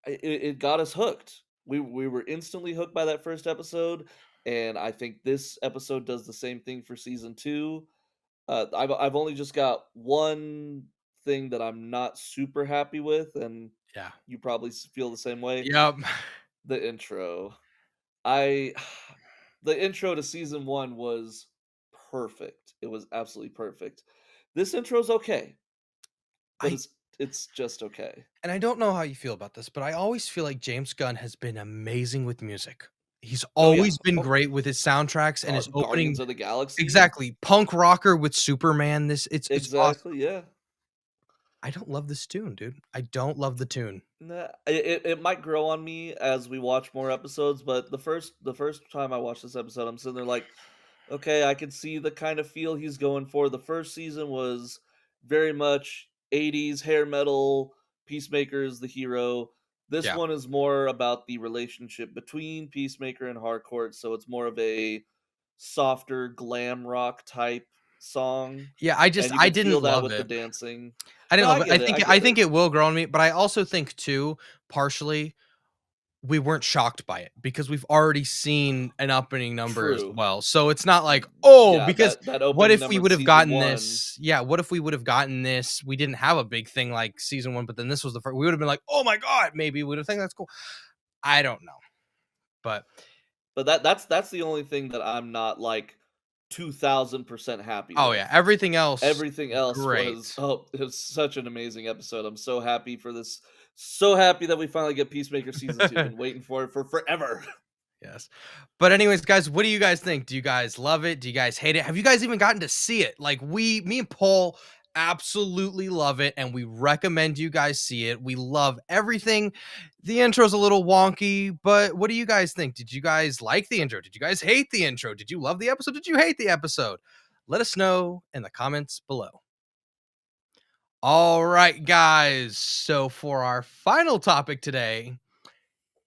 S2: it got us hooked. We were instantly hooked by that first episode, and I think this episode does the same thing for season two. I've only just got one thing that I'm not super happy with, and
S1: Yeah.
S2: you probably feel the same way.
S1: Yep.
S2: The intro. I the intro to season 1 was perfect. It was absolutely perfect. This intro's okay. but
S1: I
S2: it's just okay.
S1: and I don't know how you feel about this, but I always feel like James Gunn has been amazing with music. He's
S2: Oh yeah.
S1: always been
S2: Oh,
S1: great with his soundtracks and his
S2: Guardians
S1: opening.
S2: of the Galaxy.
S1: Exactly, punk rocker with Superman. It's awesome.
S2: Exactly. Yeah.
S1: I don't love this tune, dude. I don't love the tune.
S2: Nah, it might grow on me as we watch more episodes, but the first time I watched this episode, I'm sitting there like, okay, I can see the kind of feel he's going for. The first season was very much 80s hair metal, Peacemaker is the hero. This
S1: Yeah.
S2: one is more about the relationship between Peacemaker and Harcourt, so it's more of a softer glam rock type song,
S1: Yeah,
S2: and you
S1: I
S2: can
S1: didn't
S2: feel that
S1: love
S2: with the
S1: it.
S2: dancing.
S1: I didn't
S2: No, I
S1: love it.
S2: get it. I
S1: I
S2: get
S1: think
S2: it.
S1: it will grow on me, but I also think too, partially, we weren't shocked by it because we've already seen an opening number as
S2: True.
S1: well. So it's not like, "Oh,"
S2: Yeah,
S1: because
S2: that
S1: what
S2: opening
S1: if we
S2: number in
S1: would have
S2: season
S1: gotten
S2: 1.
S1: this? Yeah, what if we would have gotten this? We didn't have a big thing like season 1, but then this was the first. We would have been like, "Oh my god," maybe we would have think that's cool. I don't know. But
S2: But that's the only thing that I'm not, like, 2000% happy
S1: oh
S2: with.
S1: yeah, everything else
S2: Everything else was,
S1: great.
S2: oh, it was such an amazing episode. I'm so happy for this. So happy that we finally get Peacemaker season 2. Been waiting for it for forever.
S1: Yes. But anyways, guys, what do you guys think? Do you guys love it? Do you guys hate it? Have you guys even gotten to see it? Like me and Paul absolutely love it and we recommend you guys see it. We love everything. The intro's a little wonky, but what do you guys think? Did you guys like the intro? Did you guys hate the intro? Did you love the episode? Did you hate the episode? Let us know in the comments below. All right, guys. So for our final topic today,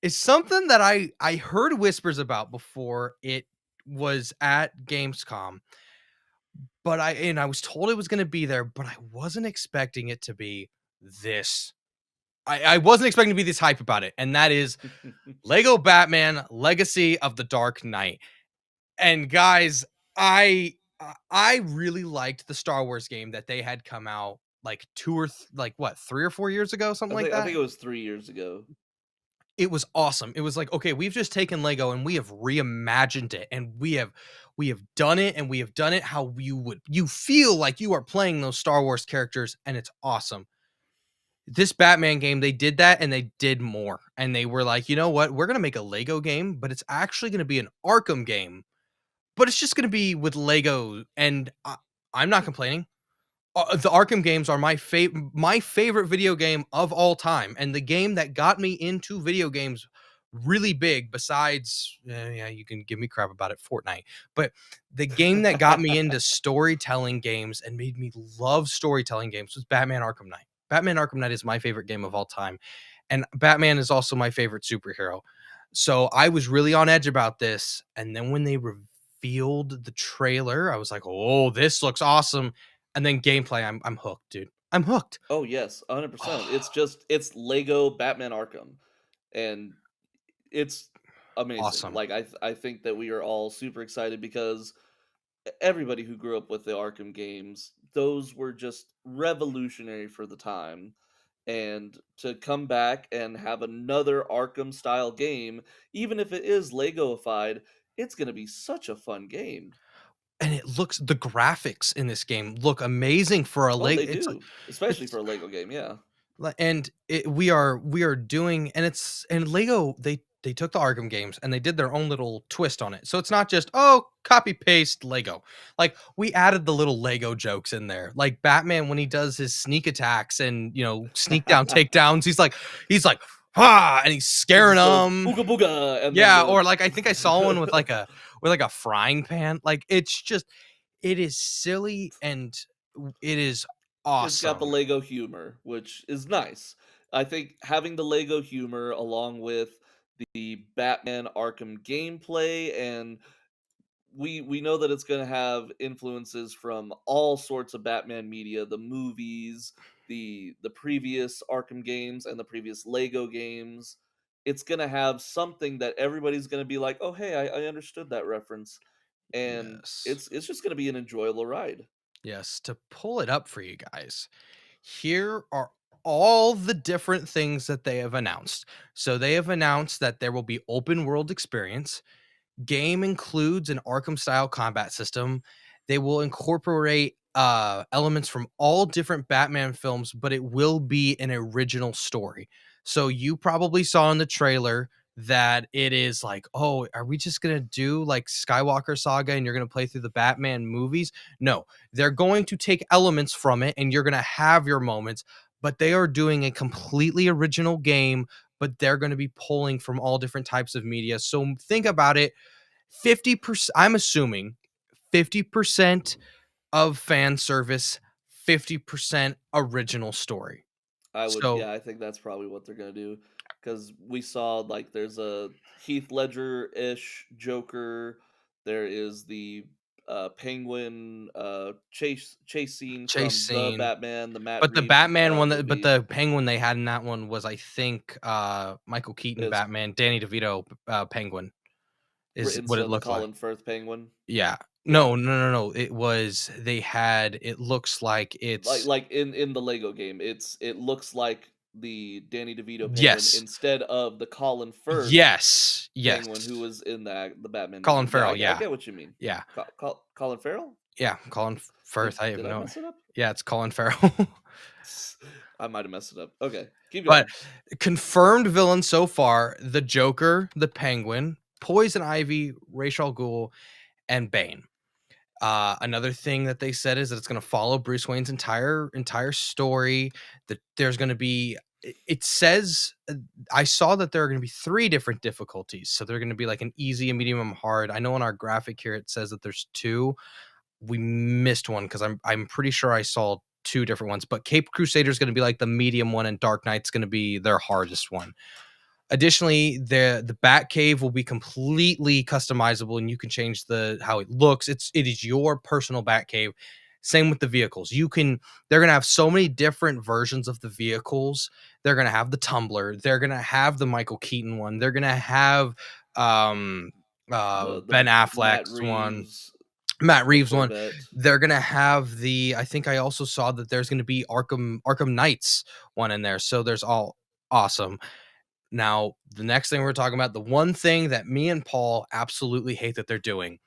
S1: is something that I heard whispers about before it was at Gamescom, but I was told it was gonna be there, but I wasn't expecting it to be this. I wasn't expecting to be this hype about it, and that is Lego Batman: Legacy of the Dark Knight. And guys, I really liked the Star Wars game that they had come out like 2 or like what, 3 or 4 years ago, something like
S2: I
S1: that.
S2: think it was 3 years ago.
S1: It was awesome. It was like, okay, we've just taken Lego and we have reimagined it and we have done it and we have done it how you feel like you are playing those Star Wars characters and it's awesome. This Batman game, they did that and they did more. And they were like, "You know what? We're going to make a Lego game, but it's actually going to be an Arkham game, but it's just going to be with Lego." And I'm not complaining. The Arkham games are my favorite video game of all time, and the game that got me into video games really big besides yeah, you can give me crap about it, Fortnite, but the game that got me into storytelling games and made me love storytelling games was Batman Arkham Knight. Batman Arkham Knight is my favorite game of all time, and Batman is also my favorite superhero. So I was really on edge about this, and then when they revealed the trailer, I was like, "Oh, this looks awesome." And then gameplay, I'm hooked, dude. I'm hooked.
S2: Oh, yes, 100%. It's Lego Batman Arkham, and it's amazing.
S1: Awesome.
S2: Like, I think that we are all super excited because everybody who grew up with the Arkham games, those were just revolutionary for the time. And to come back and have another Arkham style game, even if it is Legoified, it's going to be such a fun game.
S1: And the graphics in this game look amazing for a
S2: Oh,
S1: leg.
S2: they do, especially
S1: It's
S2: for a Lego game. Yeah.
S1: and we are doing and it's and Lego they took the Arkham games and they did their own little twist on it. So it's not just oh copy paste Lego. Like we added the little Lego jokes in there. Like Batman when he does his sneak attacks and sneak down takedowns, he's like ah and he's
S2: He
S1: scaring
S2: just goes
S1: them.
S2: booga booga, and then
S1: Yeah,
S2: the
S1: or like I think I saw one with like a frying pan. Like it's just it is silly and it is
S2: it's got the
S1: awesome.
S2: Lego humor, which is nice. I think having the Lego humor along with the Batman Arkham gameplay, and we know that it's going to have influences from all sorts of Batman media, the movies, the previous Arkham games and the previous Lego games. It's going to have something that everybody's going to be like, "Oh, hey, I understood that reference." And
S1: Yes.
S2: it's just going to be an enjoyable ride.
S1: Yes, to pull it up for you guys. Here are all the different things that they have announced. So they have announced that there will be open world experience. Game includes an Arkham style combat system. They will incorporate elements from all different Batman films, but it will be an original story. So you probably saw in the trailer that it is like, oh, are we just gonna do like Skywalker Saga and you're gonna play through the Batman movies? No, they're going to take elements from it and you're gonna have your moments, but they are doing a completely original game, but they're going to be pulling from all different types of media. So think about it, 50%, I'm assuming 50% of fan service, 50% original story. So
S2: I think that's probably what they're gonna do because we saw like there's a Heath Ledger ish Joker. There is the Penguin chase scene
S1: chase
S2: from the
S1: scene,
S2: Batman, the Matt
S1: but the
S2: Reeves
S1: Batman one that but
S2: movie
S1: the Penguin they had in that one was, I think, Michael Keaton
S2: is
S1: Batman, Danny DeVito, Penguin is what
S2: instead
S1: it
S2: of the
S1: looked like.
S2: Colin Firth Penguin.
S1: Yeah.
S2: Yeah,
S1: No, no, no, no, it was they had it looks like it's
S2: like in the Lego game, it looks like the Danny DeVito Penguin
S1: yes.
S2: instead of the Colin Firth
S1: Yes.
S2: Penguin who
S1: Yes.
S2: was in the Batman
S1: Colin
S2: movie. Yeah,
S1: Farrell,
S2: I
S1: yeah.
S2: get what you mean.
S1: Yeah.
S2: Colin Farrell?
S1: Yeah, Colin Firth, I have
S2: Did I
S1: no
S2: mess it up?
S1: yeah, it's Colin Farrell.
S2: I might have messed it up. Okay, keep
S1: But
S2: going.
S1: confirmed villains so far, the Joker, the Penguin, Poison Ivy, Ra's al Ghul, and Bane. Another thing that they said is that it's going to follow Bruce Wayne's entire story. That there's going to be. It says I saw that there are going to be three different difficulties. So they're going to be like an easy, a medium, and hard. I know on our graphic here it says that there's two. We missed one because I'm pretty sure I saw two different ones. But Cape Crusader is going to be like the medium one, and Dark Knight's going to be their hardest one. Additionally, the Batcave will be completely customizable, and you can change the how it looks. It is your personal Batcave. Same with the vehicles. They're gonna have so many different versions of the vehicles. They're gonna have the Tumbler. They're gonna have the Michael Keaton one. They're gonna have um
S2: The
S1: Ben
S2: Matt
S1: Affleck's one,
S2: Reeves,
S1: Matt
S2: the
S1: Reeves one.
S2: Corvette.
S1: They're gonna have the I think I also saw that there's gonna be Arkham Knights one in there. So there's all awesome. Now, the next thing we're talking about, the one thing that me and Paul absolutely hate that they're doing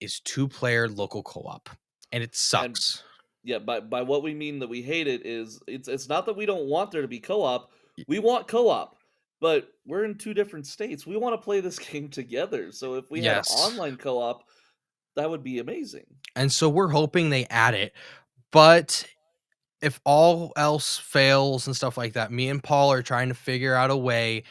S1: is two-player local co-op, and it
S2: And
S1: sucks.
S2: yeah, by what we mean that we hate it is it's not that we don't want there to be co-op.
S1: Y
S2: We want co-op, but we're in two different states. We want to play this game together. So if we had
S1: yes,
S2: online co-op, that would be amazing.
S1: and so we're hoping they add it, but if all else fails and stuff like that, me and Paul are trying to figure out a way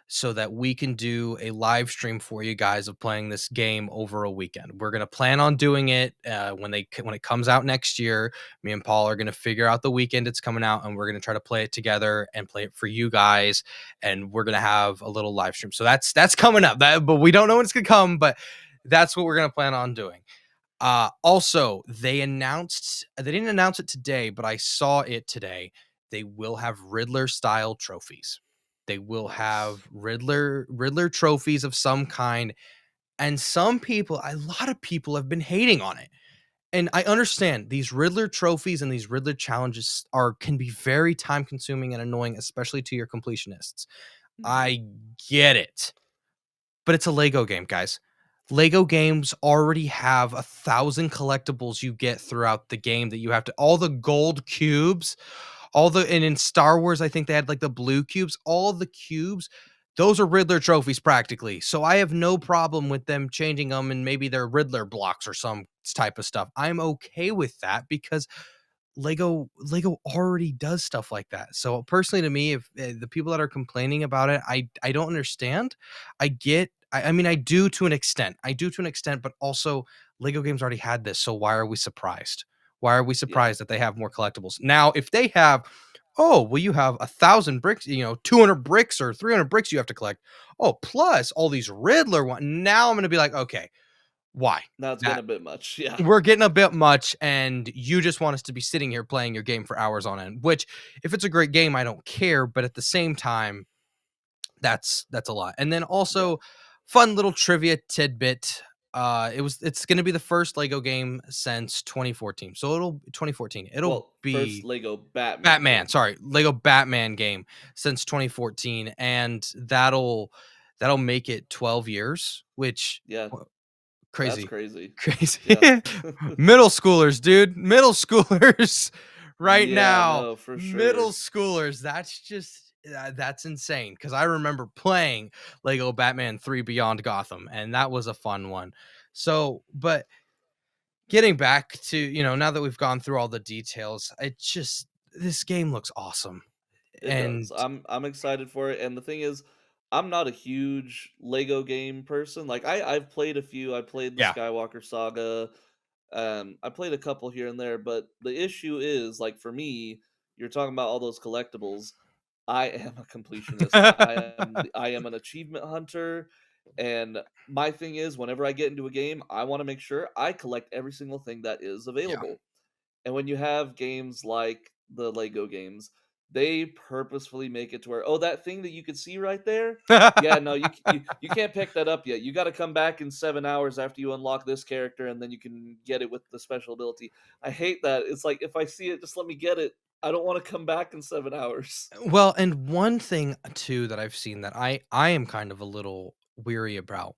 S1: so that we can do a live stream for you guys of playing this game over a weekend. We're gonna plan on doing it when it comes out next year. Me and Paul are gonna figure out the weekend it's coming out, and we're gonna try to play it together and play it for you guys. And we're gonna have a little live stream. So that's coming up. But we don't know when it's gonna come, but that's what we're gonna plan on doing. Also, they didn't announce it today, but I saw it today. They will have Riddler style trophies. They will have
S2: Nice.
S1: Riddler trophies of some kind. And a lot of people have been hating on it. And I understand these Riddler trophies and these Riddler challenges can be very time consuming and annoying, especially to your completionists.
S2: Mhm.
S1: I get it, but it's a Lego game, guys. Lego games already have 1,000 collectibles you get throughout the game that you have to all the gold cubes, and in Star Wars, I think they had like the blue cubes, all the cubes, those are Riddler trophies practically. So I have no problem with them changing them and maybe they're Riddler blocks or some type of stuff. I'm okay with that because Lego already does stuff like that. So personally to me, if the people that are complaining about it, I don't understand. I mean I do to an extent. I do to an extent, but also Lego games already had this. So why are we surprised? Why are we
S2: Yeah.
S1: surprised that they have more collectibles? Now, if they have oh, well, you have 1,000 bricks, 200 bricks or 300 bricks you have to collect. Oh, plus all these Riddler one. Now I'm going to be like, okay, why?
S2: Now it's getting
S1: That
S2: a bit much. Yeah.
S1: we're getting a bit much and you just want us to be sitting here playing your game for hours on end, which if it's a great game I don't care, but at the same time that's a lot. And then
S2: Yeah.
S1: also fun little trivia tidbit, it's going to be the first Lego game since 2014, so it'll 2014 it'll
S2: Well, first
S1: be
S2: Lego Batman
S1: Batman,
S2: game.
S1: sorry, Lego Batman game since 2014, and that'll make it 12 years, which
S2: Yeah. That's
S1: Crazy.
S2: crazy.
S1: Crazy.
S2: Yeah.
S1: Middle schoolers, dude. Middle schoolers right
S2: Yeah,
S1: now.
S2: no, for
S1: Middle
S2: sure.
S1: schoolers. That's just that's insane because I remember playing Lego Batman 3 Beyond Gotham, and that was a fun one. So, but getting back to, now that we've gone through all the details, it just this game looks awesome.
S2: It
S1: And
S2: does. I'm excited for it, and the thing is, I'm not a huge Lego game person. Like I've played a few. I played the
S1: yeah.
S2: Skywalker Saga. I played a couple here and there, but the issue is like for me, you're talking about all those collectibles. I am a completionist. I am an achievement hunter, and my thing is whenever I get into a game, I want to make sure I collect every single thing that is
S1: yeah.
S2: available. And when you have games like the Lego games, they purposefully make it to where, oh, that thing that you could see right there, yeah, no, you can't pick that up yet. You got to come back in 7 hours after you unlock this character, and then you can get it with the special ability. I hate that. It's like if I see it, just let me get it. I don't want to come back in 7 hours.
S1: Well, and one thing too that I've seen that I am kind of a little weary about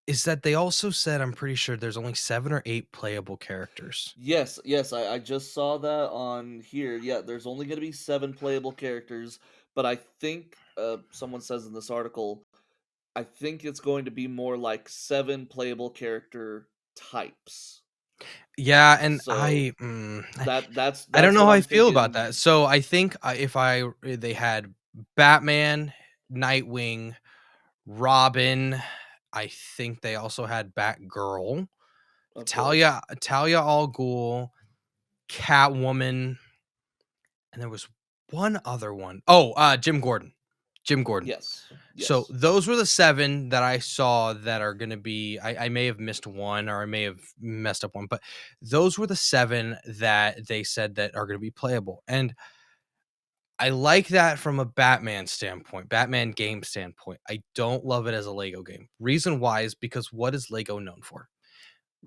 S1: is that they also said, I'm pretty sure there's only 7 or 8 playable characters.
S2: Yes, yes, I just saw that on here. Yeah, there's only going to be 7 playable characters, but I think someone says in this article I think it's going to be more like 7 playable character types.
S1: Yeah, and
S2: So,
S1: I don't
S2: that's
S1: know
S2: what
S1: how I
S2: I'm
S1: feel about that.
S2: thinking.
S1: So I think if they had Batman, Nightwing, Robin, I think they also had Batgirl,
S2: Of course.
S1: Talia al Ghul, Catwoman, and there was one other one. Oh, Jim Gordon. Jim Gordon.
S2: Yes.
S1: So
S2: Yes.
S1: those were the 7 that I saw that are gonna be I may have missed one or I may have messed up one, but those were the 7 that they said that are gonna be playable, and I like that from a Batman standpoint, Batman game standpoint. I don't love it as a Lego game. Reason why is because what is Lego known for?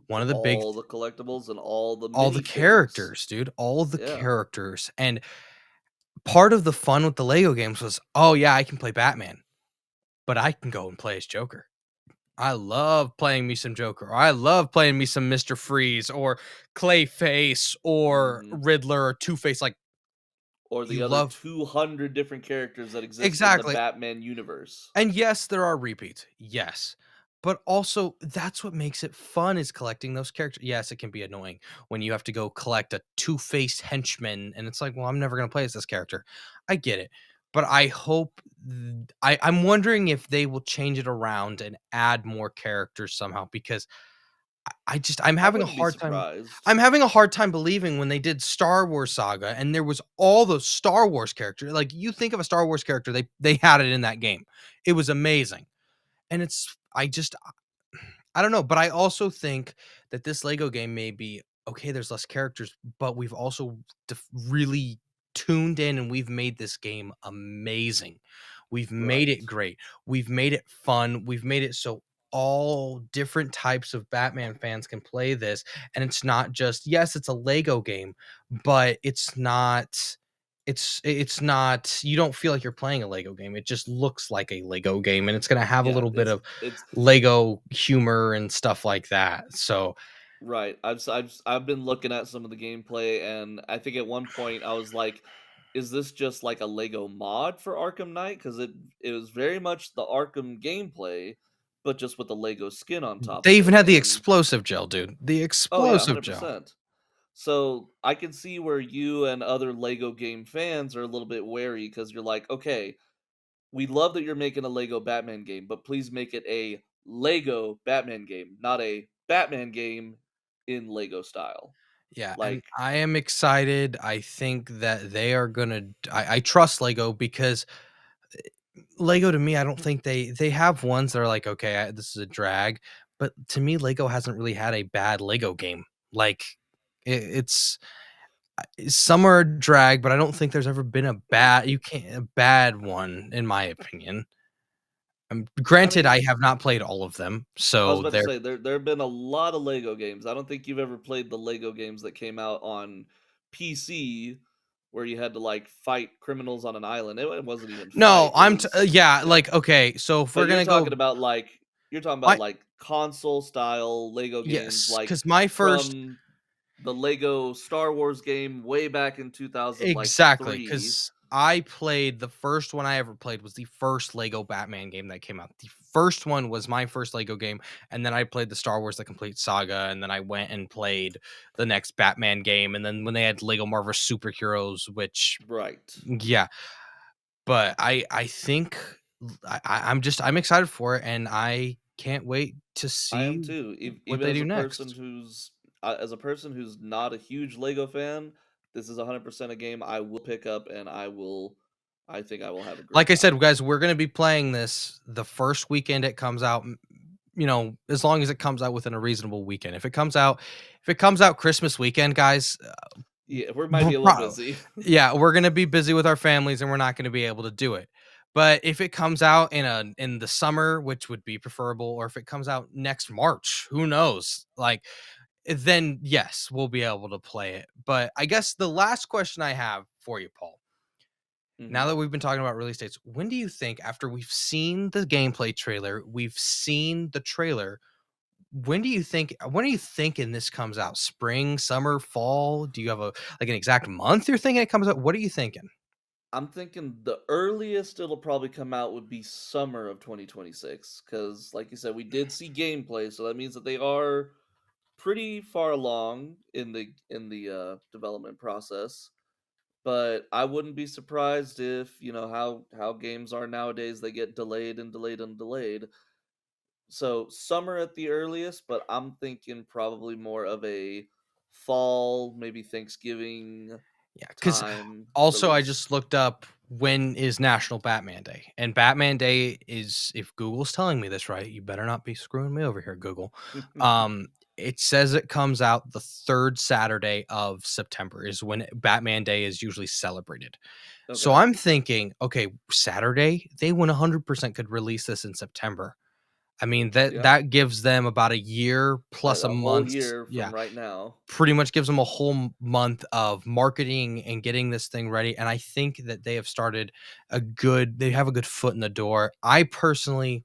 S1: One of the big
S2: All the collectibles and all the
S1: all the
S2: minifigs.
S1: characters, dude, all the
S2: Yeah.
S1: characters, and part of the fun with the Lego games was, "Oh, yeah, I can play Batman, but I can go and play as Joker." I love playing me some Joker, or I love playing me some Mr. Freeze or Clayface or
S2: Mhm.
S1: Riddler or Two-Face, like,
S2: Or the
S1: you
S2: other
S1: love
S2: 200 different characters that exist in the
S1: exactly,
S2: Batman universe.
S1: and yes, there are repeats, yes, but also that's what makes it fun is collecting those characters. Yes, it can be annoying when you have to go collect a Two-Faced henchman, and it's like, "Well, I'm never gonna play as this character." I get it, but I hope I'm wondering if they will change it around and add more characters somehow because
S2: I wouldn't be surprised.
S1: I'm having a hard time believing when they did Star Wars Saga and there was all those Star Wars characters. Like you think of a Star Wars character, they had it in that game. It was amazing. And I don't know, but I also think that this Lego game may be okay, there's less characters, but we've also really tuned in and we've made this game amazing. We've made
S2: Right.
S1: it great. We've made it fun. We've made it so all different types of Batman fans can play this. And it's not just, yes, it's a Lego game, but it's not you don't feel like you're playing a Lego game. It just looks like a Lego game and it's going to have a
S2: Yeah,
S1: little bit of
S2: it's
S1: Lego humor and stuff like that. So,
S2: right. I've been looking at some of the gameplay, and I think at one point I was like, "Is this just like a Lego mod for Arkham Knight?" Because it was very much the Arkham gameplay, but just with the Lego skin on top
S1: they
S2: of
S1: even
S2: it.
S1: had the
S2: And
S1: explosive gel, dude. The
S2: oh yeah,
S1: explosive gel.
S2: 100%. So I can see where you and other Lego game fans are a little bit wary because you're like, okay, we love that you're making a Lego Batman game, but please make it a Lego Batman game, not a Batman game in Lego style.
S1: Yeah, and
S2: Like,
S1: I am excited. I think that they are gonna I trust Lego because Lego to me, I don't think they have ones that are like, okay, this is a drag, but to me, Lego hasn't really had a bad Lego game. Like it's some are a drag, but I don't think there's ever been a bad one in my opinion.
S2: I
S1: Granted,
S2: mean,
S1: I have not played all of them,
S2: I was
S1: so
S2: about to
S1: there.
S2: say there have been a lot of Lego games. I don't think you've ever played the Lego games that came out on PC where you had to like fight criminals on an island. It wasn't even
S1: No,
S2: fight. It was
S1: yeah,
S2: yeah.
S1: like okay, so if we're
S2: But
S1: gonna go,
S2: you're talking about
S1: I
S2: like console style Lego games,
S1: Yes,
S2: like
S1: because my first
S2: from the Lego Star Wars game way back in 2000, like
S1: exactly,
S2: three.
S1: because I played the first one I ever played was the first Lego Batman game that came out. The first one was my first Lego game, and then I played the Star Wars: The Complete Saga, and then I went and played the next Batman game, and then when they had Lego Marvel Superheroes, which
S2: Right.
S1: yeah, but I think I'm excited for it, and I can't wait to
S2: I am
S1: see
S2: too.
S1: what
S2: Even
S1: they
S2: as
S1: do
S2: a person
S1: next.
S2: who's not a huge Lego fan, this is 100% a game I will pick up, and I think I will have a great
S1: Like I said,
S2: time.
S1: guys, we're gonna be playing this the first weekend it comes out. As long as it comes out within a reasonable weekend. If it comes out Christmas weekend, guys,
S2: Yeah, we might
S1: we're
S2: be a little
S1: pro-
S2: busy.
S1: yeah, we're gonna be busy with our families and we're not gonna be able to do it. But if it comes out in the summer, which would be preferable, or if it comes out next March, who knows? Like then yes, we'll be able to play it. But I guess the last question I have for you, Paul, now
S2: Mhm.
S1: that we've been talking about release dates, when do you think, after we've seen the gameplay trailer, we've seen the trailer, when are you thinking this comes out? Spring, summer, fall? Do you have a like an exact month you're thinking it comes out? What are you thinking?
S2: I'm thinking the earliest it'll probably come out would be summer of 2026, because, like you said, we did see gameplay, so that means that they are pretty far along in the development process. But I wouldn't be surprised if, how games are nowadays, they get delayed and delayed and delayed. So summer at the earliest, but I'm thinking probably more of a fall, maybe Thanksgiving
S1: Yeah, because
S2: time
S1: also I
S2: release.
S1: just looked up when is National Batman Day. And Batman Day is, if Google's telling me this right, you better not be screwing me over here, Google. Um, it says it comes out the third Saturday of September is when Batman Day is usually celebrated. So
S2: Okay.
S1: I'm thinking, okay, Saturday, they 100% could release this in September. I mean, that
S2: Yeah.
S1: that gives them about a year plus a
S2: A whole
S1: month.
S2: year
S1: Yeah,
S2: from right now.
S1: pretty much gives them a whole month of marketing and getting this thing ready. And I think that they have started they have a good foot in the door. I personally,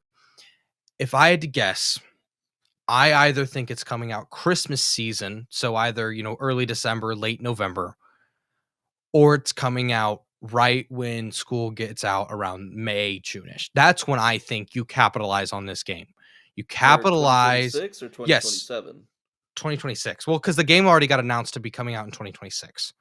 S1: if I had to guess, I either think it's coming out Christmas season, so either, early December, late November, or it's coming out right when school gets out around May, June-ish. That's when I think you capitalize on this game. You
S2: For
S1: capitalize,
S2: 2026 or
S1: yes,
S2: 2027?
S1: 2026. Well, because the game already got announced to be coming out in 2026.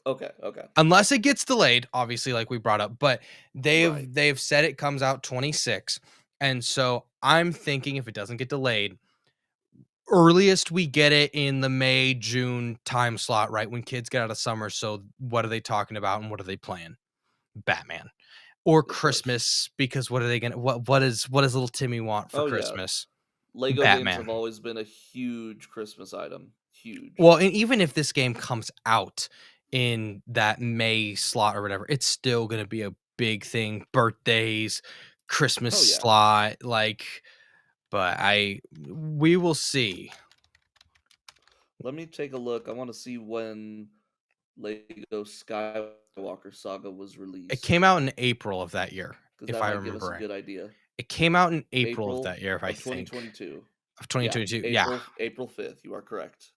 S2: Okay, okay.
S1: Unless it gets delayed, obviously, like we brought up, but
S2: Right.
S1: they've said it comes out 26. And so I'm thinking if it doesn't get delayed, earliest we get it in the May, June time slot, right? When kids get out of summer. So what are they talking about and what are they playing? Batman. Or
S2: Of course.
S1: Christmas, because what are they gonna what does little Timmy want for
S2: Oh, yeah.
S1: Christmas?
S2: Lego games
S1: Batman.
S2: have always been a huge Christmas item. Huge.
S1: Well, and even if this game comes out in that May slot or whatever, it's still gonna be a big thing. Birthdays, Christmas
S2: Oh, yeah.
S1: slot, like, but we will see.
S2: Let me take a look. I wanna see when Lego Skywalker Saga was
S1: It came
S2: released,
S1: out in April of that year,
S2: because
S1: if
S2: that
S1: I
S2: might give us
S1: remember
S2: a
S1: right.
S2: good idea.
S1: It came out in April of
S2: April
S1: that year, if I
S2: of
S1: think,
S2: 2022.
S1: of
S2: Yeah,
S1: 2022. Yeah,
S2: April 5th, you are correct.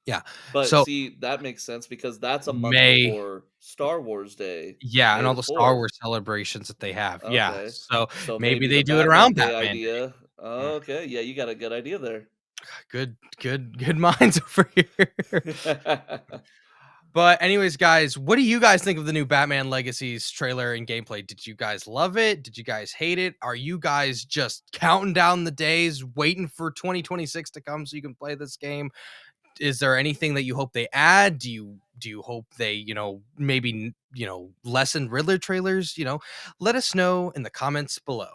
S1: yeah.
S2: But
S1: So
S2: see, that makes sense because that's a month
S1: May,
S2: before Star Wars Day,
S1: yeah, and
S2: May
S1: all
S2: the
S1: the Star
S2: 4th.
S1: Wars celebrations that they have. Yeah,
S2: Okay.
S1: so
S2: So
S1: maybe
S2: maybe
S1: they
S2: the
S1: do it
S2: Batman
S1: around
S2: Day
S1: Batman Day.
S2: idea.
S1: Mm.
S2: Okay, yeah, you got a good idea there.
S1: Good minds over here. But anyways, guys, what do you guys think of the new Batman Legacies trailer and gameplay? Did you guys love it? Did you guys hate it? Are you guys just counting down the days, waiting for 2026 to come so you can play this game? Is there anything that you hope they add? Do you hope they, maybe, lessen Riddler trailers? Let us know in the comments below.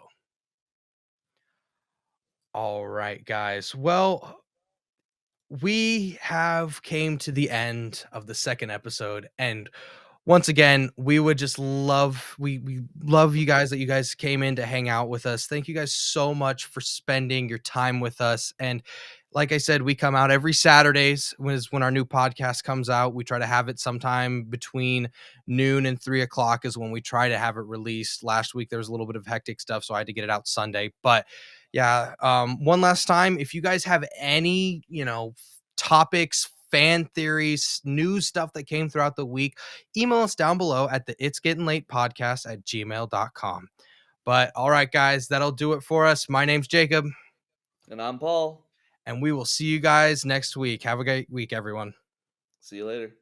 S1: All right, guys. Well, we have came to the end of the second episode, and once again, we love you guys that you guys came in to hang out with us. Thank you guys so much for spending your time with us. And like I said, we come out every Saturdays when our new podcast comes out. We try to have it sometime between noon and 3 o'clock is when we try to have it released. Last week there was a little bit of hectic stuff, so I had to get it out Sunday. But Yeah. One last time, if you guys have any, topics, fan theories, news stuff that came throughout the week, email us down below at the It's Getting Late Podcast at gmail.com. But all right, guys, that'll do it for us. My name's Jacob,
S2: And I'm Paul.
S1: and we will see you guys next week. Have a great week, everyone.
S2: See you later.